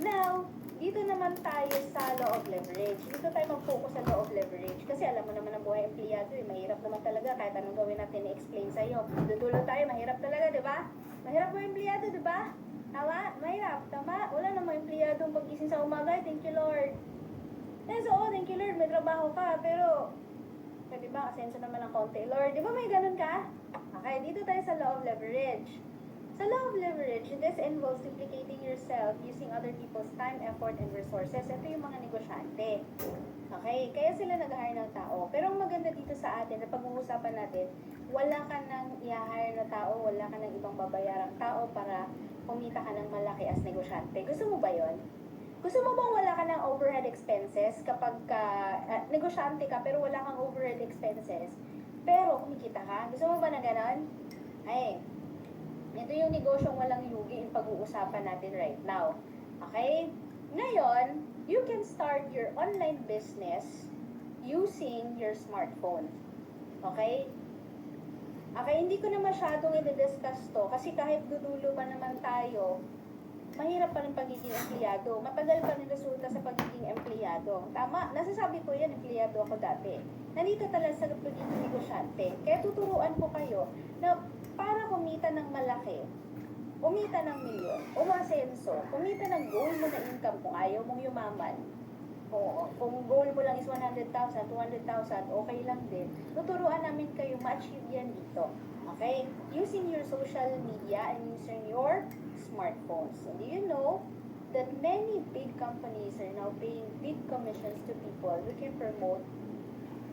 Now, dito naman tayo sa law of leverage. Dito tayo mag-focus sa law of leverage. Kasi alam mo naman ang buhay empleyado, mahirap naman talaga kahit anong gawin natin i-explain sa'yo. Dudulot tayo, mahirap talaga, di ba? Mahirap mo empleyado, di ba? Tama? Mahirap, tama? Wala namang empleyado pag-gising sa umaga, thank you Lord. Thank you Lord, may trabaho ka, pero pwede ba, asenso naman ng konti, Lord, di ba may ganun ka? Okay, dito tayo sa law of leverage. Sa law of leverage, this involves duplicating yourself using other people's time, effort, and resources. Ito yung mga negosyante. Okay? Kaya sila nag-hire ng tao. Pero ang maganda dito sa atin, na pag-uusapan natin, wala ka nang i-hire na tao, wala ka nang ibang babayarang tao para kumita ka ng malaki as negosyante. Gusto mo ba yon? Gusto mo bang wala ka ng overhead expenses kapag negosyante ka pero wala kang overhead expenses pero kumikita ka? Gusto mo ba na ganon? Ito yung negosyong walang lugi yung pag-uusapan natin right now. Okay? Ngayon, you can start your online business using your smartphone. Okay? Okay, hindi ko na masyadong i-discuss to kasi kahit dudulo pa naman tayo, mahirap pa rin pagiging empleyado. Matagal pa rin resulta sa pagiging empleyado. Tama, nasasabi ko yan, empleyado ako dati. Nandito talaga sa pagiging negosyante. Kaya tuturuan ko kayo na para kumita ng malaki, kumita ng milyon, umasenso, kumita ng goal mo na income kung ayaw mong yumaman. Kung goal mo lang is 100,000, 200,000, okay lang din. Tuturuan namin kayo ma-achieve yan dito. Okay? Using your social media and using your smartphones. And do you know that many big companies are now paying big commissions to people who can promote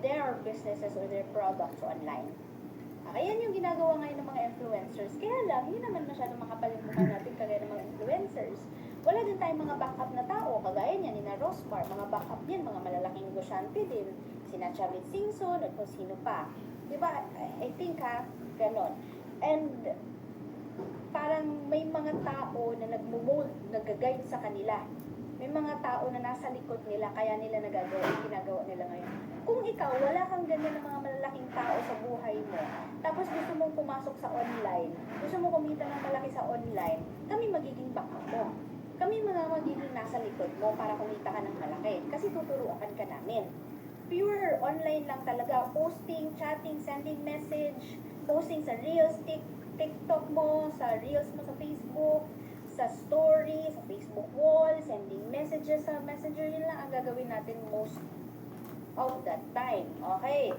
their businesses or their products online? Okay, yan yung ginagawa ngayon ng mga influencers. Kaya lang, hindi naman masyadong makapalimutan natin kagaya ng mga influencers. Wala din tayong mga backup na tao, kagaya niya, ni na Rosmar, mga backup niyan, mga malalaking negosyante din, sina Chavit Singson, at kung sino pa. Diba? I think ganon. And, parang may mga tao na nagmumold, nag-guide sa kanila. May mga tao na nasa likod nila, kaya nila nagagawa yung ginagawa nila ngayon. Kung ikaw, wala kang ganyan ng mga malalaking tao sa buhay mo, tapos gusto mong pumasok sa online, gusto mong kumita ng malaki sa online, kami magiging backup mo. Kami mga magiging nasa likod mo para kumita ka ng malaki. Kasi tuturuan ka namin. Pure online lang talaga. Posting, chatting, sending message, posting sa Reels, TikTok mo, sa Reels mo sa Facebook, sa story, sa Facebook wall, sending messages sa Messenger, yun lang ang gagawin natin most of that time. Okay?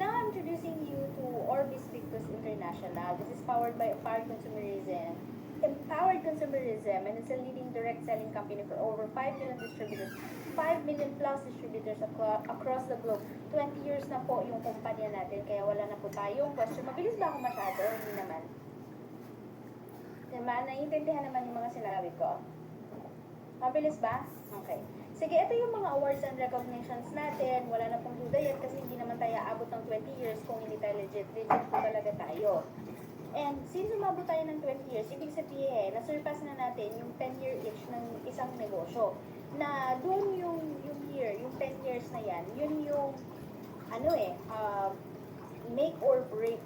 Now, I'm introducing you to Orbis Victus International. This is powered by Empowered Consumerism, and it's a leading direct selling company for over 5 million distributors, 5 million plus distributors across the globe. 20 years na po yung kumpanya natin, kaya wala na po tayong question. Mabilis ba ako masyado? Hindi naman. Diba? Naiintindihan naman yung mga sinabi ko. Mabilis ba? Okay. Sige, ito yung mga awards and recognitions natin. Wala na pong duda yan kasi hindi naman tayo aabot ng 20 years kung hindi tayo legit. Legit po talaga tayo. And since umabot tayo ng 20 years, ibig sabihin, na-surpass na natin yung 10-year itch ng isang negosyo. Na doon yung year, yung 10 years na yan, yun yung, make or break.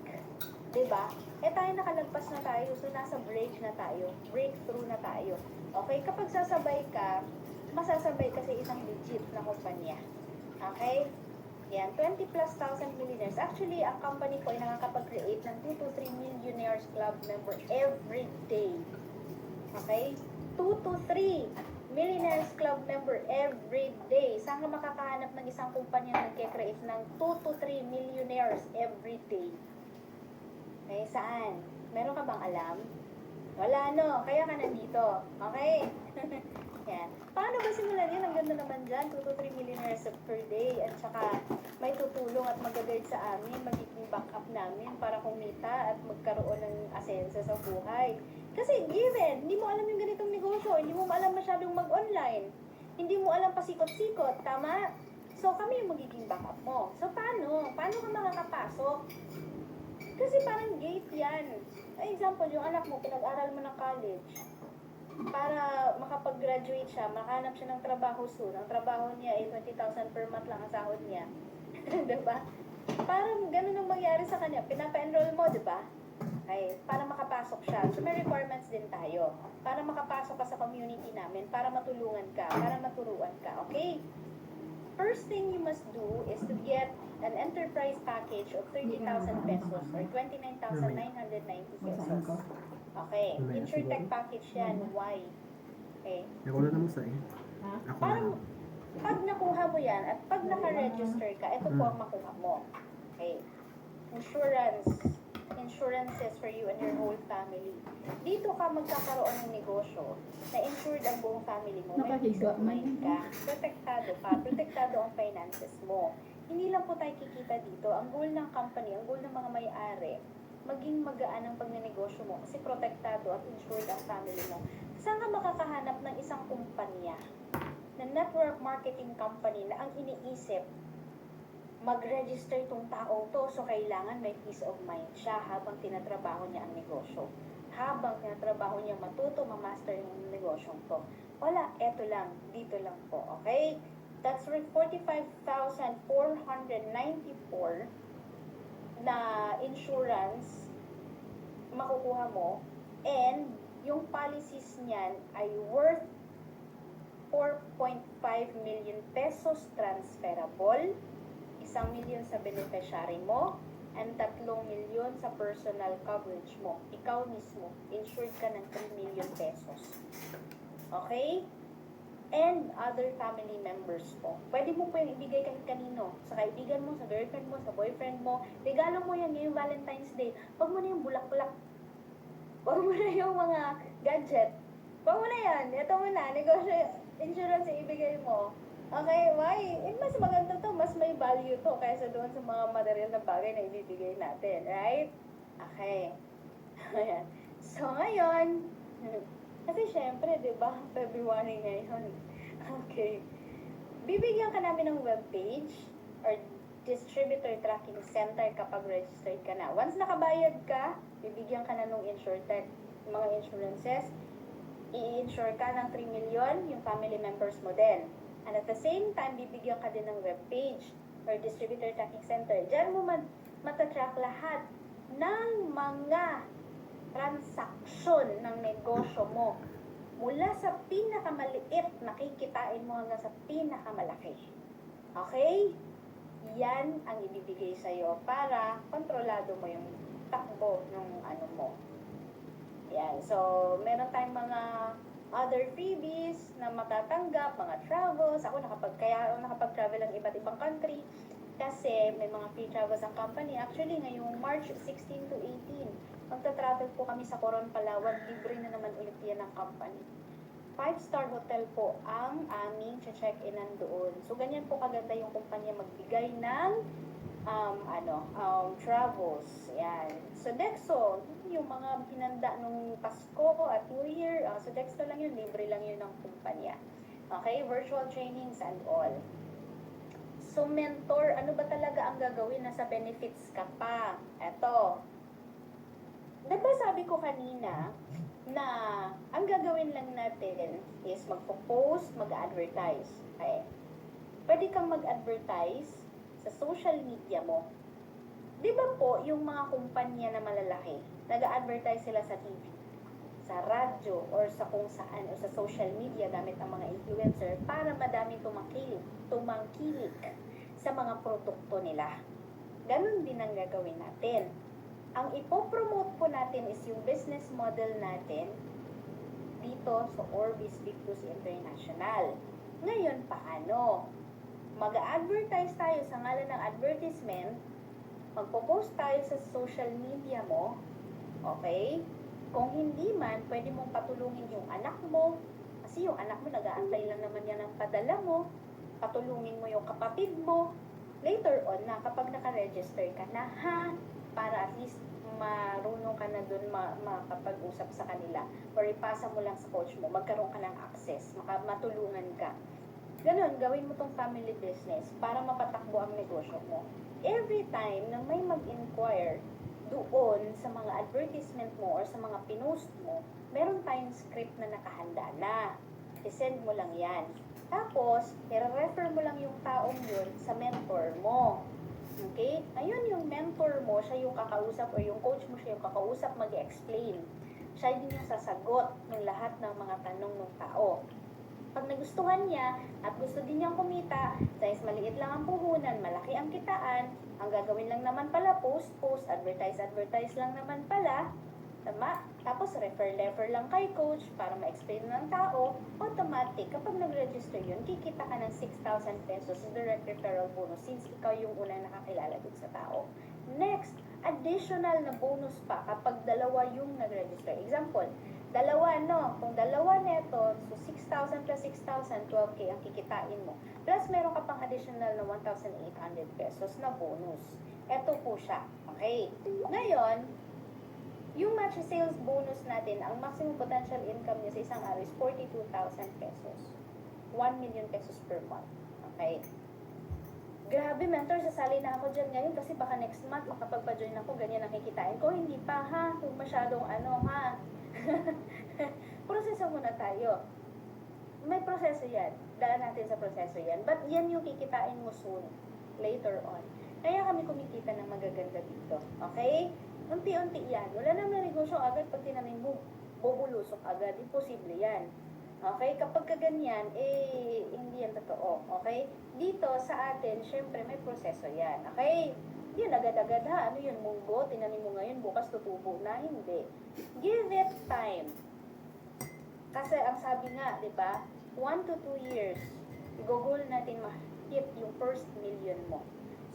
Diba? Tayo nakalagpas na tayo, so nasa break na tayo. Breakthrough na tayo. Okay? Kapag sasabay ka, masasabay ka sa isang legit na kumpanya. Okay? Yan, 20 plus thousand millionaires. Actually, ang company ko ay nakakapag-create ng 2 to 3 millionaires club member every day. Okay? 2 to 3 millionaires club member every day. Saan ka makakahanap ng isang kumpanya na nagkikreate ng 2 to 3 millionaires every day? Okay, saan? Meron ka bang alam? Wala, no? Kaya ka nandito. Okay? Yan. Paano ba simulan yan? Ang ganda naman dyan. 2 to 3 millionaires per day. At saka may tutulong at mag-guide sa amin. Magiging backup namin para kumita at magkaroon ng asenso sa buhay. Kasi given, hindi mo alam yung ganitong negosyo. Hindi mo alam masyadong mag-online. Hindi mo alam pasikot-sikot. Tama? So kami yung magiging backup mo. So paano? Paano ka makakapasok? Kasi parang gate yan. Example, yung anak mo, pinag-aral mo ng college. Para makapag-graduate siya, makahanap siya ng trabaho soon. Ang trabaho niya ay 20,000 per month lang ang sahod niya. Diba? Parang ganun ang mangyari sa kanya. Pinapa-enroll mo, diba? Ay, para makapasok siya. So may requirements din tayo. Para makapasok ka sa community namin, para matulungan ka, para maturuan ka. Okay? First thing you must do is to get an enterprise package of 30,000 pesos or 29,990 pesos. Okay. InsurTech package yan. Why? Okay. Ako na naman sa Ako na Parang, lang. pag nakuha mo yan at pag naka-register ka, ito po ang makuha mo. Okay. Insurances for you and your whole family. Dito ka magkakaroon ng negosyo na insured ang buong family mo. May peace of mind ka. Protektado ka. Protektado ang finances mo. Hindi lang po tayo kikita dito. Ang goal ng company, ang goal ng mga may-ari, maging magaan ang pagnenegosyo mo kasi protektado at insured ang family mo. Saan ka makakahanap ng isang kumpanya na network marketing company na ang iniisip, mag-register itong taong to, so kailangan may peace of mind siya habang tinatrabaho niya ang negosyo. habang tinatrabaho niya matuto, ma-master yung negosyong to. Wala, eto lang, dito lang po, okay? That's worth 45,494 na insurance makukuha mo, and yung policies niyan ay worth 4.5 million pesos transferable, 1 million sa beneficiary mo, and 3 million sa personal coverage mo. Ikaw mismo, insured ka ng 3 million pesos. Okay? And other family members po. Pwede mo po yung ibigay kahit kanino. Sa kaibigan mo, sa girlfriend mo, sa boyfriend mo. Regalo mo yan ngayong Valentine's Day. Huwag mo na yung bulak-bulak. Huwag mo na yung mga gadget. Huwag mo na yan. Ito mo na. Negosyo, insurance yung ibigay mo. Okay, why? Mas maganda to, mas may value to kaysa doon sa mga material na bagay na ibibigay natin, right? Okay. Ayan. So, ngayon, kasi syempre, di ba, February ngayon. Okay. Bibigyan ka namin ng webpage or distributor tracking center kapag registered ka na. Once nakabayad ka, bibigyan ka na ng InsurTech, mga insurances, i-insure ka ng 3 million, yung family members mo din. And at the same time, bibigyan ka din ng webpage or distributor tracking center. Diyan mo matatrack lahat ng mga transaksyon ng negosyo mo. Mula sa pinakamaliit, nakikitain mo hanggang sa pinakamalaki. Okay? Yan ang ibibigay sa'yo para kontrolado mo yung takbo ng ano mo. Yan. So, meron tayong mga other freebies na matatanggap, mga travels. Ako kaya nakapag-travel ng iba't ibang country kasi may mga free travels ang company. Actually, ngayong March 16 to 18, magta-travel po kami sa Coron, Palawan. Libre na naman ulit yan ng company. 5-star hotel po ang aming check-in-an doon. So, ganyan po kaganda yung kumpanya magbigay ng travels. Yan. So, Dexo, yung mga hinanda nung Pasko at New Year, so Dexo lang yun, libre lang yun ng kumpanya. Okay, virtual trainings and all. So, mentor, ano ba talaga ang gagawin? Nasa benefits ka pa. Eto. Diba sabi ko kanina, na ang gagawin lang natin is magpo-post, mag-advertise. Okay. Pwede kang mag-advertise sa social media mo. Di ba po, yung mga kumpanya na malalaki, nag-advertise sila sa TV, sa radyo, or sa kung saan, o sa social media gamit ang mga influencer para madaming tumangkilik sa mga produkto nila. Ganun din ang gagawin natin. Ang ipopromote po natin is yung business model natin dito sa Orbis Victus International. Ngayon, paano? Mag-advertise tayo sa ngalan ng advertisement, magpo-post tayo sa social media mo, okay? Kung hindi man, pwede mong patulungin yung anak mo, kasi yung anak mo nag-aantay lang naman yan ng padala mo, patulungin mo yung kapatid mo, later on na kapag naka-register ka na, para at least marunong ka na dun makapag-usap sa kanila, or ipasa mo lang sa coach mo, magkaroon ka ng access, matulungan ka. Ganon, gawin mo tong family business para mapatakbo ang negosyo mo. Every time na may mag-inquire doon sa mga advertisement mo or sa mga pinost mo, meron tayong script na nakahanda na. I-send mo lang yan. Tapos, i-refer mo lang yung taong yun sa mentor mo. Okay? Ngayon yung mentor mo, siya yung kakausap or yung coach mo, siya yung kakausap, mag-explain. Siya din yung sasagot ng lahat ng mga tanong ng tao. Pag nagustuhan niya at gusto din niyang kumita, since maliit lang ang puhunan, malaki ang kitaan, ang gagawin lang naman pala, post, advertise lang naman pala, tama? Tapos refer lang kay coach para ma-explain ng tao, automatic, kapag nag-register yun, kikita ka ng 6,000 pesos direct referral bonus since ikaw yung unang nakakilala dun sa tao. Next, additional na bonus pa kapag dalawa yung nag-register. Example, dalawa, no? Kung dalawa neto, so 6,000 plus 6,000, 12K ang kikitain mo. Plus, meron ka pang additional na 1,800 pesos na bonus. Ito po siya. Okay. Ngayon, yung match sales bonus natin, ang maximum potential income niya sa isang araw is 42,000 pesos. 1 million pesos per month. Okay. Grabe, mentor, sasali na ako dyan ngayon kasi baka next month makapagpa-join ako, ganyan ang kikitain ko. Hindi pa ha, kung masyadong ano ha. Proseso muna tayo. May proseso yan. Daan natin sa proseso yan. But yan yung kikitain mo soon, later on. Kaya kami kumikita ng magaganda dito. Okay? Unti-unti yan. Wala naman negosyo agad pag tinanim mo, bubulusok agad. Imposible yan. Okay? Kapag kaganyan, hindi yan totoo. Okay? Dito sa atin, syempre may proseso yan. Okay? Yun, agad-agad ha. Ano yun, munggo? Tinanim mo ngayon, bukas tutubo na. Hindi. Give it time. Kasi ang sabi nga, di ba, 1 to 2 years, i-goal natin ma-hit yung first million mo.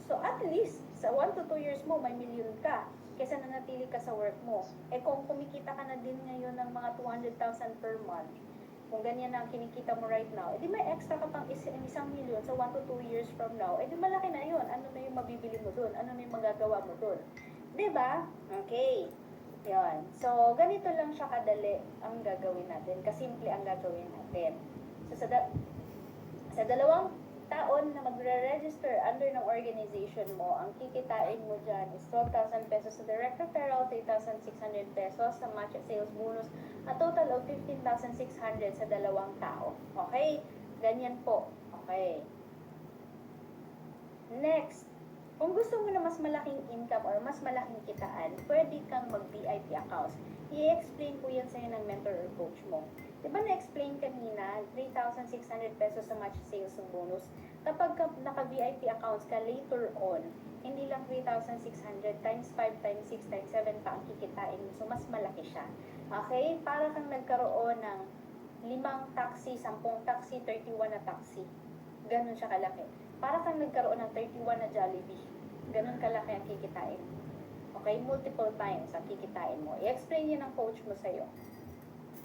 So at least, sa 1 to 2 years mo, may million ka kaysa nanatili ka sa work mo. Kung kumikita ka na din ngayon ng mga 200,000 per month, kung ganyan na ang kinikita mo right now, edi may extra ka pang 1 million sa 1 to 2 years from now, edi malaki na yun. Ano na yung mabibili mo dun? Ano na yung magagawa mo dun? Diba? Okay. Yun. So, ganito lang siya kadali ang gagawin natin. Kasimple ang gagawin natin. So, sa 2 taon na magre-register under ng organization mo, ang kikitain mo dyan is 12,000 pesos sa direct referral, 3,600 pesos sa match sales bonus, a total of 15,600 sa 2 tao. Okay? Ganyan po. Okay. Next, kung gusto mo na mas malaking income or mas malaking kitaan, pwede kang mag-VIP accounts. I-explain ko yan sa'yo ng mentor or coach mo. Diba na-explain kanina, 3,600 pesos sa match sales ng bonus. Kapag naka-VIP accounts ka later on, hindi lang 3,600 times 5 times 6 times 7 pa ang kikitain mo. So, mas malaki siya. Okay? Para kang nagkaroon ng 5 taxi, 10 taxi, 31 na taxi. Ganon siya kalaki. Para kang nagkaroon ng 31 na Jollibee. Ganon kalaki ang kikitain. Okay? Multiple times ang kikitain mo. I-explain yun ng coach mo sa'yo.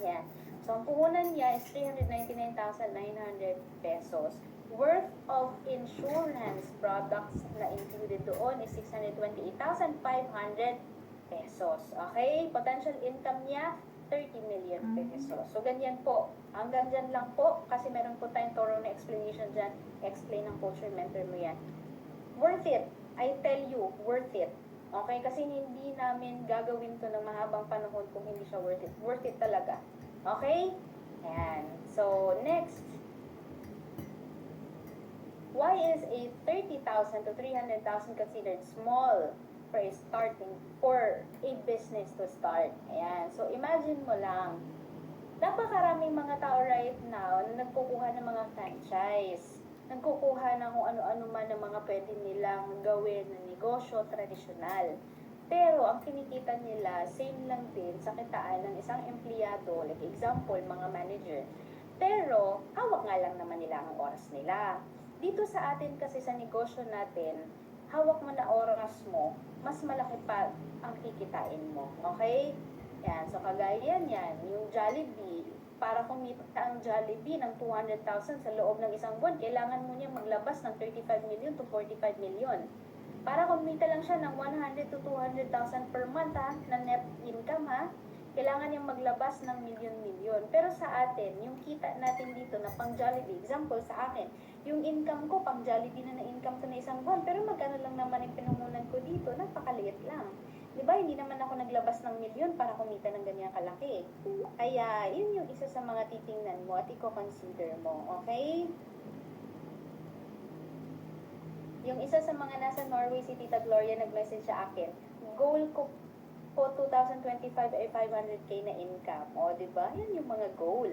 Yan. So, ang puhunan niya is 399,900 pesos. Worth of insurance products na included doon is 628,500 pesos. Okay? Potential income niya, 30 million pesos. So, ganyan po. Hanggang dyan lang po kasi meron po tayong thorough na explanation dyan. Explain ng coach or mentor mo yan. Worth it. I tell you, worth it. Okay? Kasi hindi namin gagawin to ng mahabang panahon kung hindi siya worth it. Worth it talaga. Okay? Ayan. So, next. Why is a 30,000 to 300,000 considered small for a business to start? Ayan. So, imagine mo lang. Napakaraming mga tao right now na nagkukuha ng mga franchise. Nagkukuha ng kung ano-ano man ng mga pwede nilang gawin na negosyo tradisyonal. Pero ang kinikita nila, same lang din sa kitaan ng isang empleyado, like example, mga manager. Pero, hawak nga lang naman nila ang oras nila. Dito sa atin kasi sa negosyo natin, hawak mo na oras mo, mas malaki pa ang kikitain mo. Okay? Yan. So, kagaya yan. Yung Jollibee, para kumita ang Jollibee ng 200,000 sa loob ng isang buwan, kailangan mo niya maglabas ng 35 million to 45 million. Para kumita lang siya ng 100 to 200,000 per month na net income kailangan niyang maglabas ng milyon-milyon. Pero sa atin, yung kita natin dito na pang Jollibee, example sa akin, yung income ko pang Jollibee na income ko na isang buwan, pero magkano lang naman yung pinumunan ko dito, napakaliit lang. Diba, hindi naman ako naglabas ng milyon para kumita ng ganyan kalaki. Kaya, yun yung isa sa mga titingnan mo at i-consider mo, okay? Yung isa sa mga nasa Norway, si Tita Gloria, nag-message sa akin, goal ko po 2025 ay 500k na income. O, diba? Yan yung mga goal.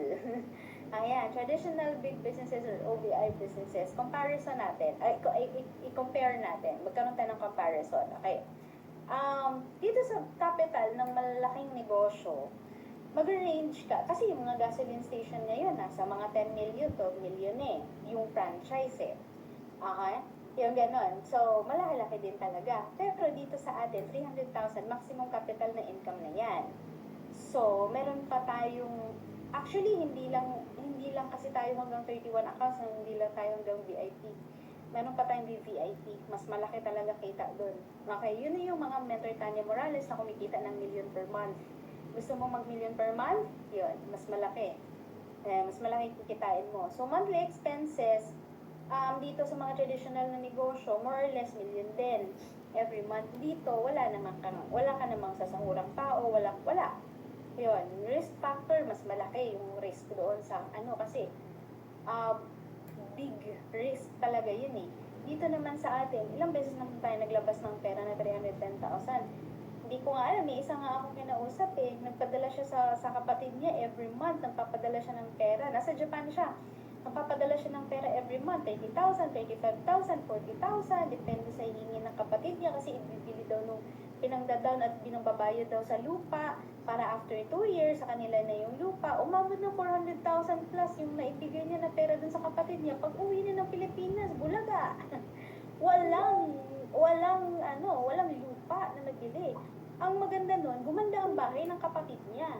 Ayan, traditional big businesses or OBI businesses. Comparison natin. I-compare natin. Magkaroon tayo ng comparison. Okay. Dito sa capital ng malalaking negosyo, mag-range ka. Kasi yung mga gasoline station ngayon, nasa mga 10 million, 12 million yung franchise Okay? Yung ganon. So, malaki-laki din talaga. Pero dito sa atin, 300,000, maximum capital na income na yan. So, meron pa tayong, actually, hindi lang kasi tayo hanggang 31 accounts, hindi lang tayo hanggang VIP. Meron pa tayong VIP. Mas malaki talaga kita doon. Okay, yun yung mga mentor Tanya Morales na kumikita ng million per month. Gusto mo mag-million per month? Yun, mas malaki. Mas malaki kikitain mo. So, monthly expenses, dito sa mga traditional na negosyo, more or less million din every month. Dito, wala ka namang sasahurang tao, wala. Yun, risk factor, mas malaki yung risk doon sa kasi uh, big risk talaga yun eh. Dito naman sa atin, ilang beses naman tayo naglabas ng pera na 310,000. Hindi ko nga alam, may isa nga akong kinausap eh. Nagpadala siya sa kapatid niya every month, nagpapadala siya ng pera. Nasa Japan siya. Nagpapadala siya ng pera every month, 30,000, 35,000, 40,000, depende sa hingin ng kapatid niya kasi ibibili daw nung pinangdadown at binangbabayad daw sa lupa para after 2 years sa kanila na yung lupa. Umabot ng 400,000 plus yung naibigay niya na pera dun sa kapatid niya. Pag uwi niya ng Pilipinas, bulaga. walang lupa na nabili. Ang maganda nun, gumanda ang bahay ng kapatid niya.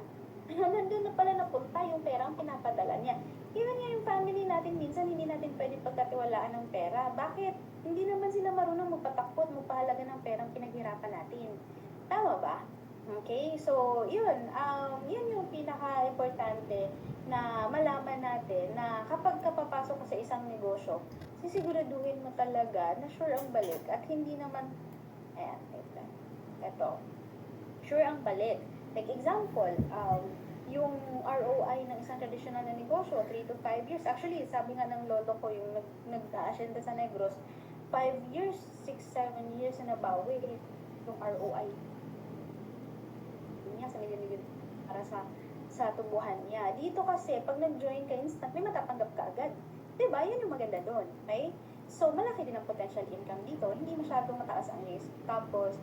Nandun na pala napunta yung perang pinapadala niya. Even nga yung family natin, minsan hindi natin pwede pagkatiwalaan ng pera. Bakit? Hindi naman sila marunong magpatakbo at magpahalaga ng perang pinaghirapan natin. Tama ba? Okay, so yun yung pinaka-importante na malaman natin na kapag kapapasok ka sa isang negosyo, sisiguraduhin mo talaga na sure ang balik at hindi naman, ayan, ito, sure ang balik. Like example, yung ROI ng isang traditional na negosyo, 3 to 5 years. Actually, sabi nga ng lolo ko, yung nag-asyenda sa Negros, 5 years, 6, 7 years na nabawi yung ROI. Yun nga, sa milyon-milyon para sa tubuhan niya. Dito kasi, pag nag-join ka instant, may matatanggap ka agad. Diba? Yan yung maganda doon. Okay? So, malaki din ang potential income dito. Hindi masyadong mataas ang risk. Tapos,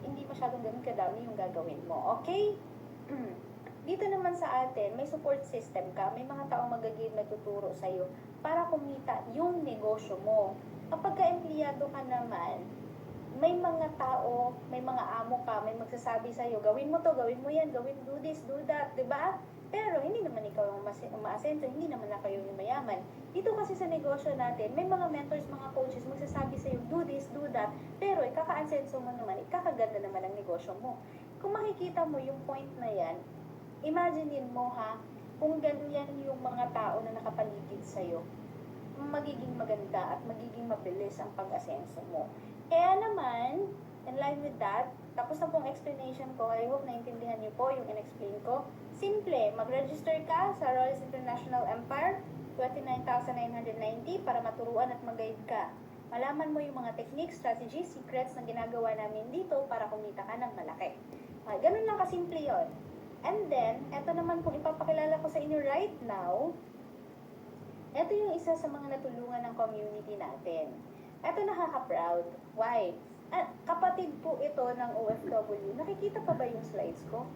hindi masyadong ganun kadami yung gagawin mo. Okay? Dito naman sa atin, may support system ka. May mga taong magagawin nagtuturo sa'yo para kumita yung negosyo mo. Kapag ka-empleyado ka naman, may mga tao, may mga amo ka, may magsasabi sa'yo, gawin mo to, gawin mo yan, do this, do that, diba? Pero hindi naman ikaw ang umaasenso, hindi naman na kayo yung mayaman. Dito kasi sa negosyo natin, may mga mentors, mga coaches, magsasabi sa'yo, do this, do that, pero ikaka-asenso mo naman, ikakaganda naman ang negosyo mo. Kung makikita mo yung point na yan, imaginein mo ha, kung ganyan yung mga tao na nakapaligid sa'yo, magiging maganda at magiging mabilis ang pag-asenso mo. Kaya naman, in line with that, tapos na pong explanation ko, I hope naintindihan niyo po yung in-explain ko. Simple, mag-register ka sa Royals International Empire, 29,990 para maturuan at mag-guide ka. Malaman mo yung mga techniques, strategies, secrets na ginagawa namin dito para kumita ka ng malaki. Ganun lang kasimple yun. And then, eto naman kung ipapakilala ko sa inyo right now, eto yung isa sa mga natulungan ng community natin. Eto nakaka-proud. Why? At kapatid po ito ng OFW. Nakikita pa ba yung slides ko?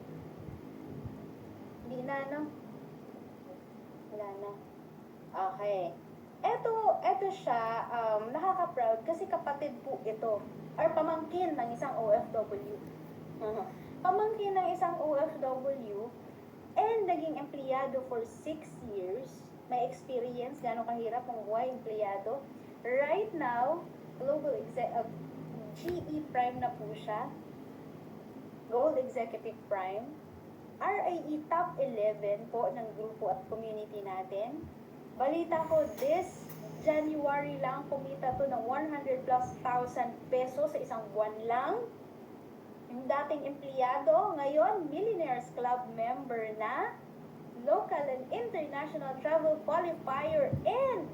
Hindi na, no? Wala na. Okay. Eto siya, nakaka-proud kasi kapatid po ito. Or pamangkin ng isang OFW. Pamangkin ng isang OFW and naging empleyado for 6 years. May experience, gano'ng kahirap ang buhay empleyado. Right now, GE Prime na po siya. Gold Executive Prime. RIE Top 11 po ng grupo at community natin. Balita ko, this January lang kumita to ng 100 plus thousand pesos sa isang buwan lang. Yung dating empleyado, ngayon Millionaires Club member na, local and international travel qualifier, and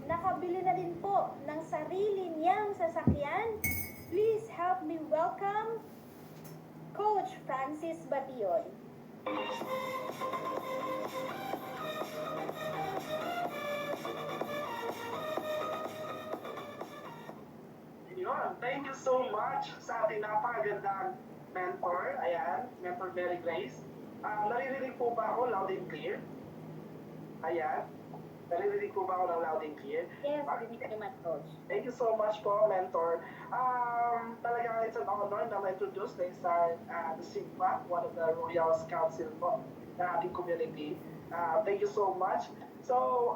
nakabili na din po ng sarili niyang sasakyan. Please help me welcome Coach Francis Bation. Yun, thank you so much sa ating napakagandang mentor. Ayan, Mentor Mary Grace. Naririnig po ba ako loud and clear? Ayan. Naririnig po ba ako ng loud and clear? Yes, hindi ka naman, Coach. Thank you so much po, Mentor. Talagang it's an honor na ma-introduce na isang Sigma, one of the Royals Council po na ating community. Thank you so much. So,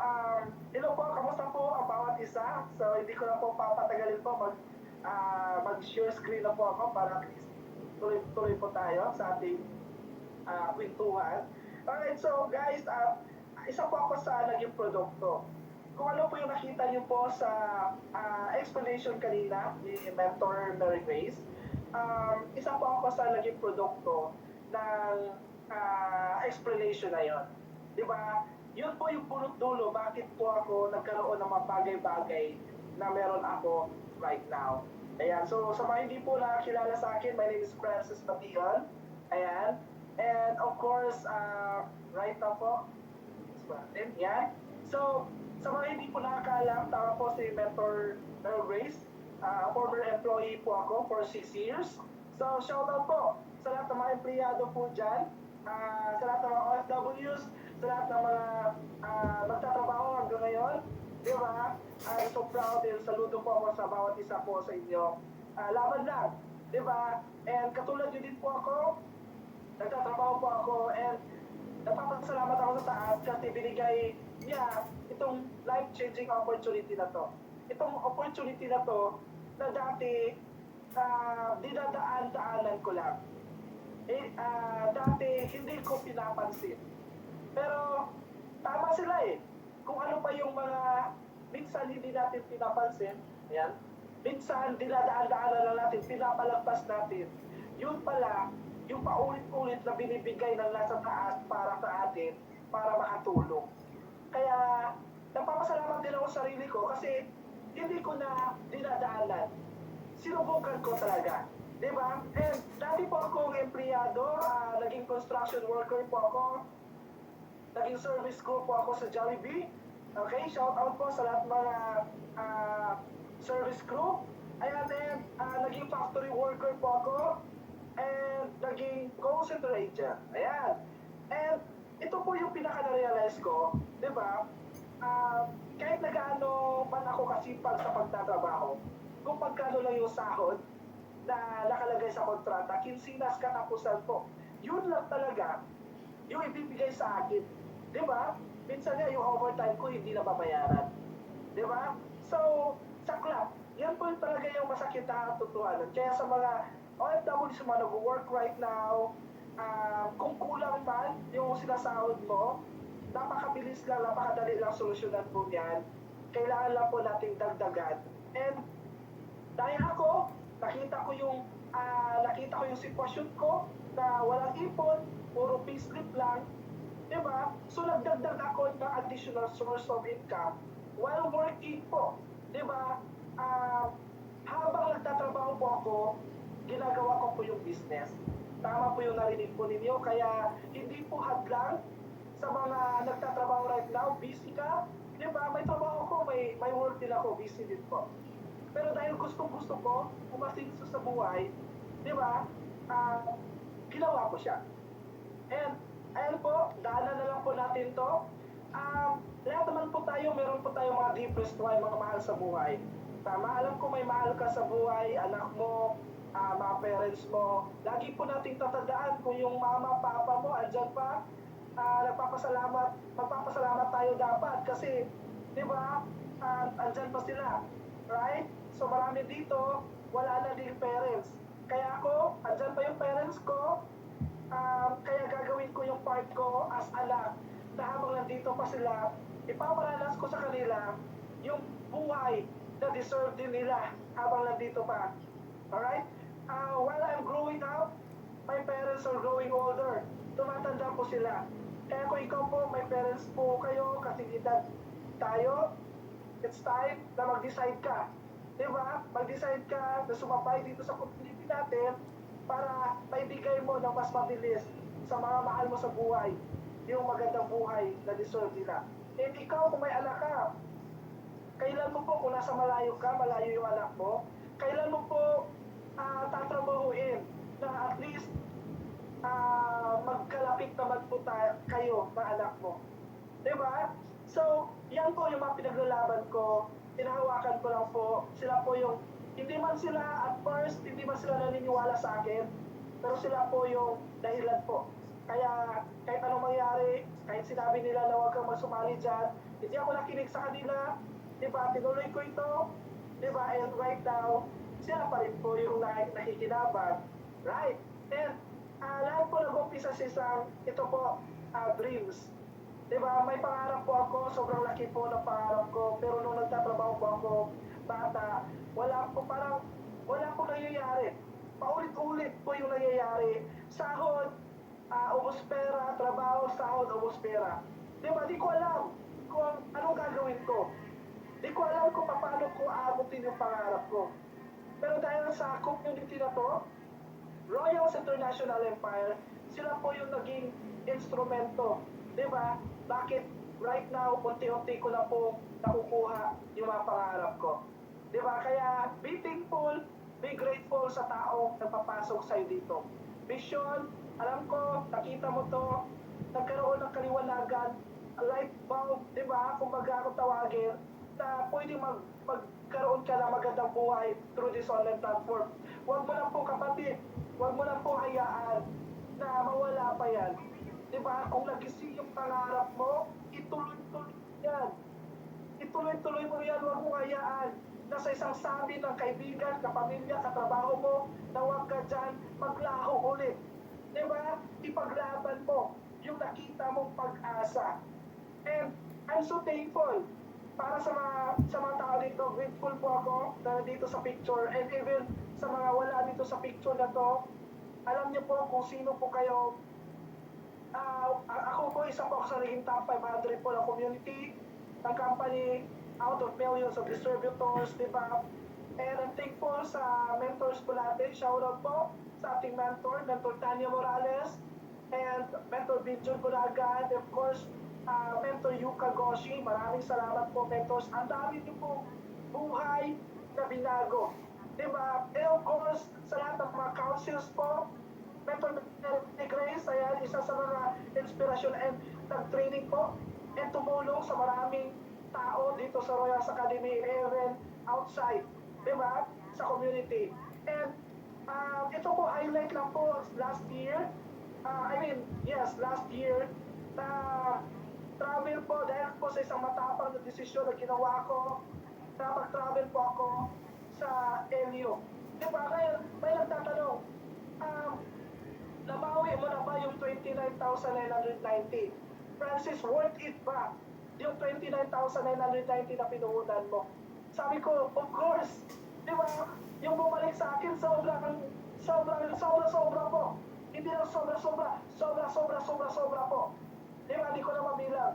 hello po, kamusta po ang bawat isa? So, hindi ko na po papatagalin po, mag-share screen na po ako para tuloy po tayo sa ating kwentuhan. Alright, so guys, isa po ako sa naging produkto kung ano po yung nakita niyo po sa explanation kanina ni Mentor Mary Grace, isa po ako sa naging produkto ng explanation na yon. Di ba? Yun po yung punot dulo bakit po ako nagkaroon ng mga bagay-bagay na meron ako right now. Ayan, so sa mga hindi po nakakilala sa akin, my name is Francis Patigan. Ayan, and of course, right now po, natin, yan. So, sa mga hindi po nakakaalam, tama po si Mentor Mel Grace. Former employee po ako for 6 years. So, shoutout po sa lahat ng mga empleyado po dyan, sa lahat ng mga OFWs, sa lahat ng mga magtatrabaho hanggang ngayon. Di ba? I'm so proud and saludo po ako sa bawat isa po sa inyo. Laban lang. Di ba? And katulad nyo din po ako, nagtatrabaho po ako, and napapasalamat ako sa taas kasi binigay niya itong life-changing opportunity na to. Itong opportunity na to na dati dinadaan-daanan ko lang. Dati hindi ko pinapansin. Pero tama sila eh. Kung ano pa yung mga minsan hindi natin pinapansin, yan, minsan dinadaan-daanan lang natin, pinapalagpas natin. Yun pala, yung paulit-ulit na binibigay ng nasa taas para sa atin, para makatulong. Kaya, nagpapasalamat din ako sa sarili ko kasi hindi ko na dinadaanan. Sinubukan ko talaga. Diba? And dati po akong empleyado, naging construction worker po ako, naging service crew po ako sa Jollibee. Okay, shout out po sa lahat mga service crew. Ayan, and naging factory worker po ako, and naging call center agent. Ayan. And ito po yung pinaka-na-realize ko, di ba? Kahit nagaano man ako kasipag sa pagtatrabaho, kung pagkano lang yung sahod na nakalagay sa kontrata, kinsinas katapusan po. Yun lang talaga yung ibibigay sa akin. Di ba? Minsan nga yung overtime ko hindi na babayaran. Di ba? So, saklap. Yan po yung talaga yung masakit na katotohanan. Kaya sa mga OFWs sa mga nag-work right now, kung kulang man yung sinasahod mo, napakabilis lang, napakadali lang solusyonan po yan. Kailangan lang po nating dagdagan. And dahil ako, nakita ko yung sitwasyon ko na walang ipon, puro payslip lang, diba? So nagdagdag ako ng additional source of income while working po, diba? Habang nagtatrabaho po ako, ginagawa ko po yung business. Tama po yung narinig po ninyo, kaya hindi po hadlang sa mga nagtatrabaho right now, busy ka, di ba? May trabaho ko, may work din ako, busy din po. Pero dahil gusto ko, umasinso sa buhay, di ba? Ginawa ko siya. And, ayan po, daanan na lang po natin to. Lahat naman po tayo, meron po tayo mga deepest why, mga mahal sa buhay. Tama, alam ko may mahal ka sa buhay, anak mo, mga parents mo. Lagi po nating tatandaan kung yung mama, papa mo, andyan pa, magpapasalamat tayo dapat kasi, di ba, andyan pa sila, right? So marami dito, wala na din parents. Kaya ako, andyan pa yung parents ko, kaya gagawin ko yung part ko as anak na habang nandito pa sila, ipaparanas ko sa kanila yung buhay na deserve din nila habang nandito pa. Alright? While I'm growing up, my parents are growing older. Tumatanda po sila. Kaya kung ikaw po, may parents po kayo, kasi edad tayo, it's time na mag-decide ka. Diba? Mag-decide ka na sumabay dito sa community natin para maibigay mo ng mas mabilis sa mga mahal mo sa buhay yung magandang buhay na deserve nila. And ikaw, kung may anak ka, kailan mo po, kung nasa malayo ka, malayo yung anak mo, kailan mo po tatrabahuin na at least magkalapit naman po kayo ng anak mo. Diba? So, yan po yung mga pinaglalaban ko, pinahawakan ko lang po, sila po yung, hindi man sila at first, hindi man sila naniniwala sa akin, pero sila po yung dahilan po. Kaya kahit anong mangyari, kahit sinabi nila na huwag kang magsumali dyan, hindi ako nakinig sa kanila, diba? Tinuloy ko ito, diba? And right now, sila pa rin po yung nakikinabang, right? And lahat po nag-umpisa sa isang, ito po, dreams. Di ba? May pangarap po ako, sobrang laki po ng pangarap ko, pero nung nagtatrabaho po ako, bata, wala po nangyayari. Paulit-ulit po yung nangyayari. Sahod, ubos pera, trabaho, sahod, ubos pera. Di ba? Di ko alam kung anong gagawin ko. Di ko alam kung paano ko aabutin yung pangarap ko. Pero dahil sa community na to, Royals International Empire, sila po yung naging instrumento. Di ba? Bakit right now, unti-unti ko na po nakukuha yung mga pangarap ko. Di ba? Kaya be thankful, be grateful sa taong nagpapasok sa'yo dito. Vision, alam ko, nakita mo to, nagkaroon ng kaliwanagan, light bulb, di ba? Kung baga ako tawagin, na pwede magkaroon ka ng magandang buhay through this online platform. Huwag mo lang po kapatid, huwag mo lang po hayaan na mawala pa yan. Di ba? Kung nagising yung pangarap mo, ituloy-tuloy yan. Ituloy-tuloy mo yan, huwag mo hayaan na sa isang sabi ng kaibigan, kapamilya, katrabaho mo, na huwag ka dyan maglaho ulit. Di ba? Ipaglaban mo yung nakita mong pag-asa. And I'm so thankful para sa mga tao dito. Grateful po ako na nandito sa picture, and even sa mga wala dito sa picture na to. Alam niyo po kung sino po kayo. Ako po, isa po ako sa naging top 500 po ng community ng company, out of millions of distributors, di ba? And I'm thankful sa mentors po natin. Shoutout po sa ating mentor Tanya Morales, and mentor Binjon Bulagan, of course, mentor Yuka Goshi. Maraming salamat po, mentors. Ang dami niyo po buhay na binago. Diba? And of course, sa lahat ng mga councils po, mentor ni Grace, ayan, isa sa mga inspirasyon and nag-training po and tumulong sa maraming tao dito sa Royals Academy, even outside, diba? Sa community. And ito po, highlight lang po last year, last year, na travel po dahil po sa isang matapang na desisyon na ginawa ko, na mag-travel po ako sa LU. Diba? Ngayon, may nagtatanong, nabawi mo na ba yung 29,990? Francis, worth it ba yung 29,990 na pinuhunan mo? Sabi ko, of course. Diba? Yung bumalik sa akin, sobra po. Hindi lang sobra po. Diba? Hindi ko na mabilang.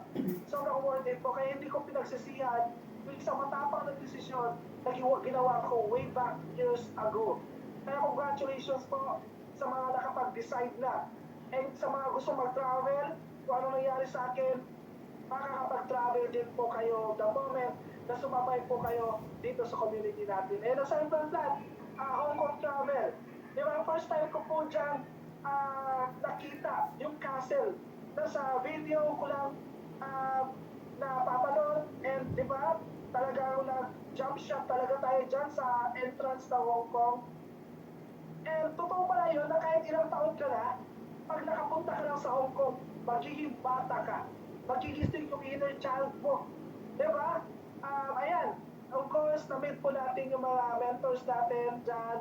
Sobrang worth it po. Kaya hindi ko pinagsisihan yung isang matapang na desisyon na ginawa ko way back years ago. Kaya congratulations po sa mga nakapag-decide na. And sa mga gusto mag-travel, kung ano nangyari sa akin, makakapag-travel din po kayo the moment na sumabay po kayo dito sa community natin. And aside from that, Hong Kong travel. Di ba, first time ko po dyan nakita yung castle. Nasa video ko lang napapanood, and di ba, talagang nag-jump shot talaga tayo dyan sa entrance ng Hong Kong. And totoo pala yun na kahit ilang taon ka na, pag nakapunta ka lang sa Hong Kong, magiging bata ka. Magigising yung inner child mo. Diba? Ayan. Of course, na-meet po natin yung mga mentors natin dyan,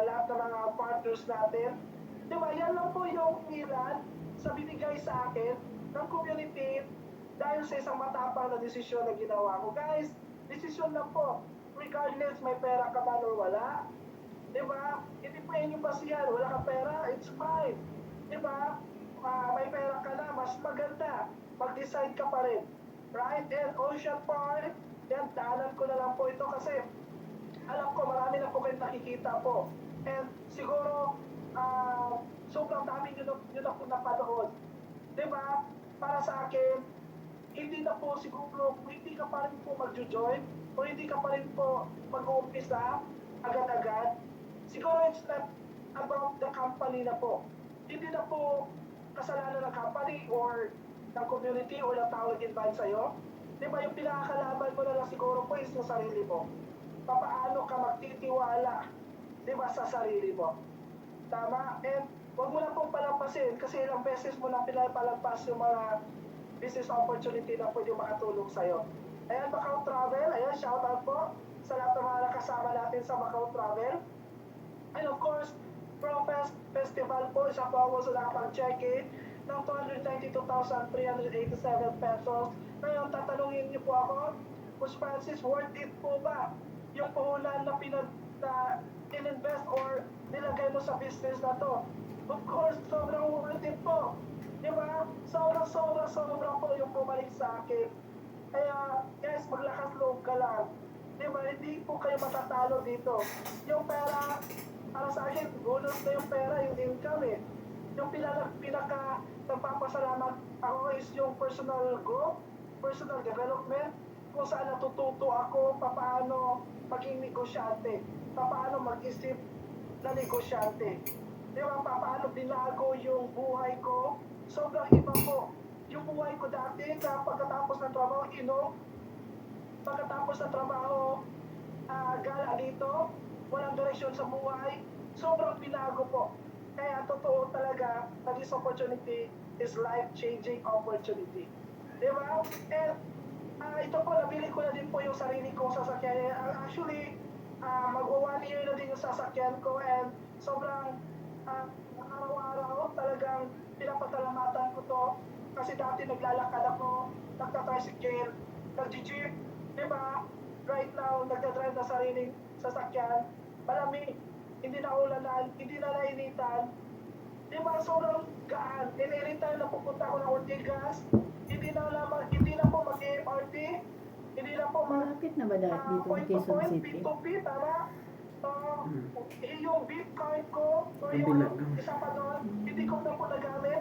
lahat ng mga partners natin. Diba? Yan lang po yung ilan sa binigay sa akin ng community dahil sa isang matapang na desisyon na ginawa ko. Guys, desisyon lang po. Regardless, may pera ka man or wala. Diba? Hindi po yan yung basihan. Wala ka pera, it's fine. Diba? May pera ka na, mas maganda. Mag-decide ka pa rin. Right? And Ocean Park, yan, daanan ko na lang po ito kasi alam ko marami na po kayong nakikita po. And siguro, sobrang dami nyo na po napanood. Diba? Para sa akin, hindi na po siguro, kung hindi ka pa rin po mag-join, o hindi ka pa rin po mag-uumpisa agad-agad, siguro it's not about the company na po. Hindi na po kasalanan ng company or ng community o ng tao nag-invite sa'yo. Di ba, yung pinakakalaban mo na lang siguro po is yung sarili mo. Paano ka magtitiwala, di ba, sa sarili mo. Tama? And huwag mo lang pong palampasin kasi ilang beses mo lang pinapalampas yung mga business opportunity na pwede makatulong sa'yo. Ayan, Macau Travel. Ayan, shoutout po sa lahat ng mga nakasama natin sa Macau Travel. And of course, ProFest Festival po, isa po ako sa nakapag-check-in. ng 292,387 pesos. Ngayon, tatanungin niyo po ako, Ms. Francis, worth it po ba yung puhunan na in-invest or nilagay mo sa business na to? Of course, sobrang worth it po. Di ba? Sobrang po yung bumalik sa akin. Kaya, guys, maglakas loob ka lang. Di ba? Hindi po kayo matatalo dito. Yung pera, para sa akin, bonus na yung pera, yung income eh. Yung pinaka nagpapasalamat ako is yung personal growth, personal development, kung saan natututo ako paano maging negosyante, paano mag-isip na negosyante. Di ba? Paano binago yung buhay ko. Sobrang iba po. Yung buhay ko dati na pagkatapos ng trabaho, pagkatapos ng trabaho, gala dito, walang direksyon sa buhay, sobrang binago po. Kaya totoo talaga na this opportunity is life-changing opportunity. Di ba? And ito po, nabili ko na din po yung sarili kong sasakyan. Actually, magwa 1 year na din yung sasakyan ko and sobrang araw-araw talagang pinapasalamatan ko to kasi dati naglalakad ako, nagtatricycle, nag-jeep, di ba? Right now, nagdadrive na sariling sasakyan, malamig, hindi na ulanan, hindi na nainitan, di ba? Sobrang gaan. Anytime na pupunta ako ng Ortigas, hindi na po mag-MRT, hindi na po Malapit na ba dahil dito point sa to Quezon point, City? pit to pit, tama? Yung beat card ko, o Kabila yung lang. isa pa doon, hindi ko na po nagamit.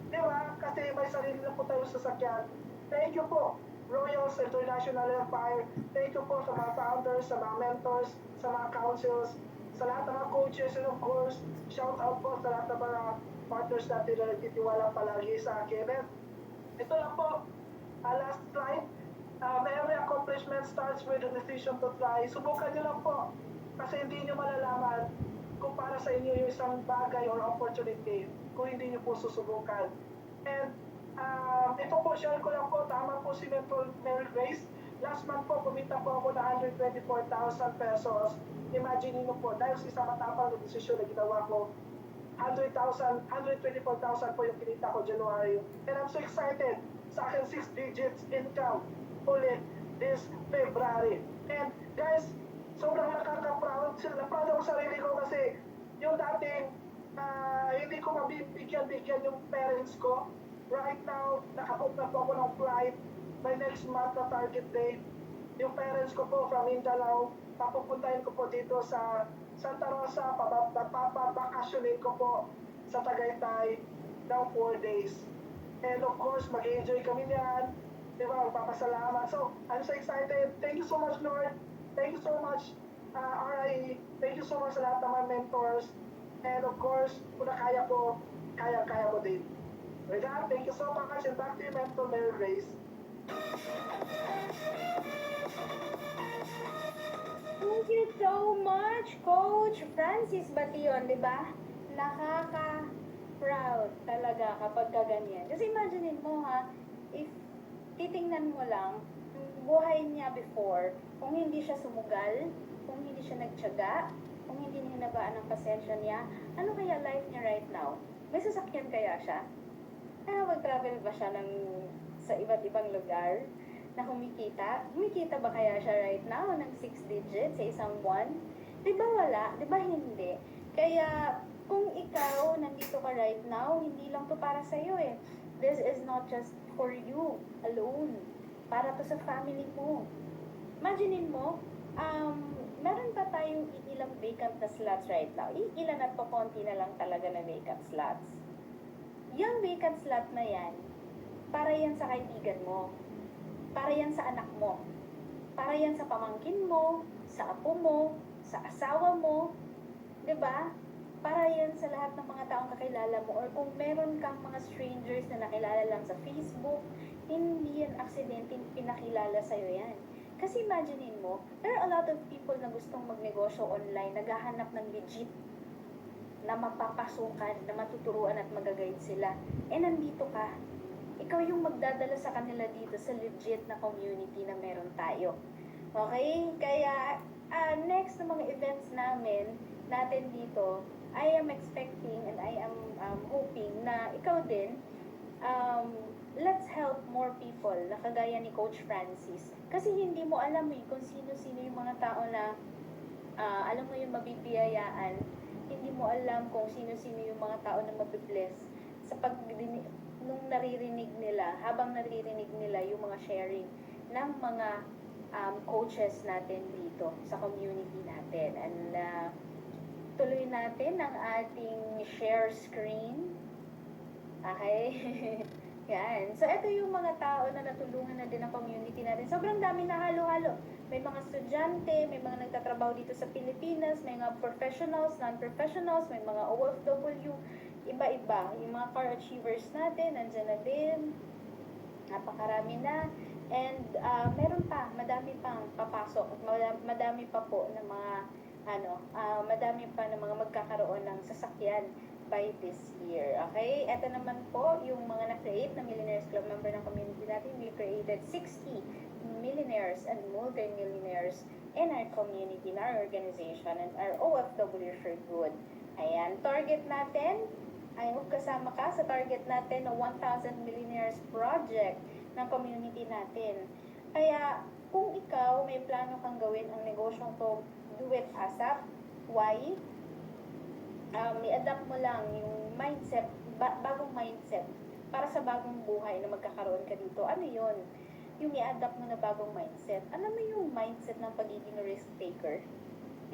Di ba? Kasi may sarili na po tayo sasakyan. Thank you po, Royals International Empire. Thank you po sa mga founders, sa mga mentors, sa mga councils, sa lahat ng mga coaches, and of course, shout out po sa lahat ng mga partners natin na nagtitiwala palagi sa akin. And ito lang po, last slide. Every accomplishment starts with a decision to try. Subukan nyo lang po. Kasi hindi nyo malalaman kung para sa inyo yung isang bagay or opportunity kung hindi nyo po susubukan. And ito po, share ko lang po, tama po si Mentor Mary Grace. Last month po, kumita po ako na 124,000 pesos. Imagine nyo po, dahil sa isang matapang na desisyon na ginawa ko, 124,000 po yung kinita ko January. And I'm so excited sa akin 6 digits income ulit this February. And guys, sobrang nakaka-proud. Proud ako sa sarili ko kasi yung dating hindi ko mabibigyan yung parents ko. Right now, nakabook na po ako ng flight by next month na target date. Yung parents ko po from Mindanao, papupuntahin ko po dito sa Santa Rosa, papabakasyonin ko po sa Tagaytay ng 4 days. And of course, mag-enjoy kami niyan. Di ba? Magpapasalamat. So, I'm so excited. Thank you so much, Lord. Thank you so much, RIE. Thank you so much sa lahat ng mga mentors. And of course, kung na kaya ko, kaya ko din. With that, thank you so much. And back to you, Mentor Mary Grace. Thank you so much, Coach Francis Bation, di ba? Nakaka-proud talaga kapag ganyan. Kasi imaginein mo ha, if titingnan mo lang, buhay niya before, kung hindi siya sumugal, kung hindi siya nagtiyaga, kung hindi niya hinabaan ang pasensya niya, ano kaya life niya right now? May sasakyan kaya siya? Mag-travel ba siya sa iba't ibang lugar na humikita? Humikita ba kaya siya right now ng 6 digits sa isang buwan? Di ba wala? Di ba hindi? Kaya kung ikaw nandito ka right now, hindi lang to para sa'yo eh. This is not just for you alone. Para to sa family mo. Imaginein mo, meron pa tayong ilang vacant na slots right now. Ilan at konti na lang talaga na vacant slots. Yung vacant slot na yan, para yan sa kaibigan mo. Para yan sa anak mo. Para yan sa pamangkin mo, sa apo mo, sa asawa mo. 'Di ba? Para yan sa lahat ng mga taong kakilala mo, or kung meron kang mga strangers na nakilala lang sa Facebook, hindi yan aksidenteng pinakilala sa'yo yan. Kasi imaginein mo, there are a lot of people na gustong magnegosyo online, naghahanap ng legit na mapapasukan, na matuturuan at magaguide sila. Eh nandito ka. Ikaw yung magdadala sa kanila dito sa legit na community na meron tayo. Okay? Kaya next na mga events natin dito, I am expecting and I am hoping na ikaw din let's help more people na kagaya ni Coach Francis. Kasi hindi mo alam kung sino-sino yung mga tao na alam mo yung mabibiyayaan. Hindi mo alam kung sino-sino yung mga tao na mabibless sa nung naririnig nila, habang naririnig nila yung mga sharing ng mga coaches natin dito sa community natin. And tuloy natin ang ating share screen. Okay? Yan. So, ito yung mga tao na natulungan na din ng community natin. Sobrang dami na halo-halo. May mga estudyante, may mga nagtatrabaho dito sa Pilipinas, may mga professionals, non-professionals, may mga OFW, iba-iba. Yung mga car achievers natin, nandyan na din. Napakarami na. And meron pa, madami pang papasok. Madami pa po ng mga, madami pa ng mga magkakaroon ng sasakyan by this year. Okay? Ito naman po yung mga na-create na Millionaires Club member ng community natin. We created 60 millionaires and multi-millionaires in our community, in our organization, and our OFW for good. Ayan. Target natin, I hope kasama ka sa target natin na 1,000 millionaires project ng community natin. Kaya, kung ikaw may plano kang gawin ang negosyong to, do it ASAP. Why? I-adapt mo lang yung mindset, bagong mindset para sa bagong buhay na magkakaroon ka dito. Ano yun? Yung i-adapt mo na bagong mindset. Alam mo yung mindset ng pagiging risk taker?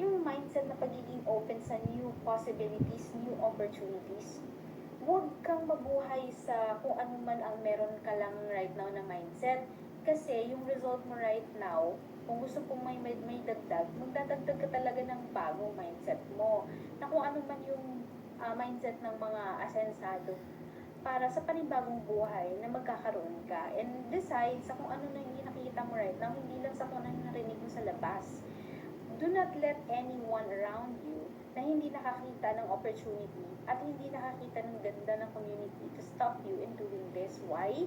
Yung mindset na pagiging open sa new possibilities, new opportunities. Huwag kang mabuhay sa kung ano man ang meron ka lang right now na mindset. Kasi yung result mo right now, kung gusto pong may dagdag, magdadagdag ka talaga ng bagong mindset mo. Na kung ano man yung mindset ng mga asensado para sa panibagong buhay na magkakaroon ka. And decide sa kung ano na yung nakikita mo right now, hindi lang sa kung ano yung narinig mo sa labas. Do not let anyone around you na hindi nakakita ng opportunity at hindi nakakita ng ganda ng community to stop you in doing this. Why?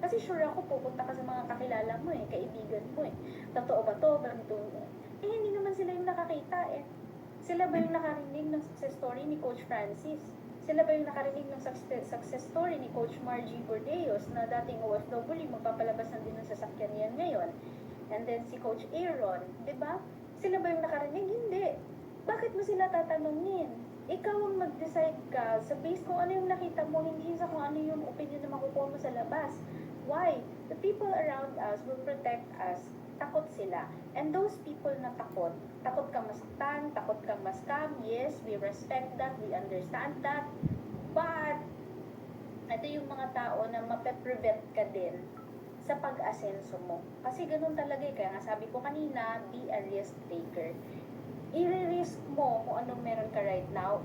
Kasi sure ako, pupunta ka sa mga kakilala mo kaibigan mo Totoo ba to? Ganito. Hindi naman sila yung nakakita Sila ba yung nakarinig ng success story ni Coach Francis? Sila ba yung nakarinig ng success story ni Coach Margie Bordeos na dating OFW, magpapalabas na din ng sasakyan niyan ngayon? And then si Coach Aaron, di ba? Sila ba yung nakarinig? Hindi. Bakit mo sila tatanungin? Ikaw ang mag-decide ka sa base kung ano yung nakita mo, hindi sa kung ano yung opinion na makukuha mo sa labas. Why? The people around us will protect us. Takot sila. And those people na takot kang masaktan, takot kang ma-scam. Yes, we respect that, we understand that. But, ito yung mga tao na mape-prevent ka din sa pag-asenso mo. Kasi ganun talaga Kaya nga sabi ko kanina, be a risk taker. I-risk mo kung anong meron ka right now.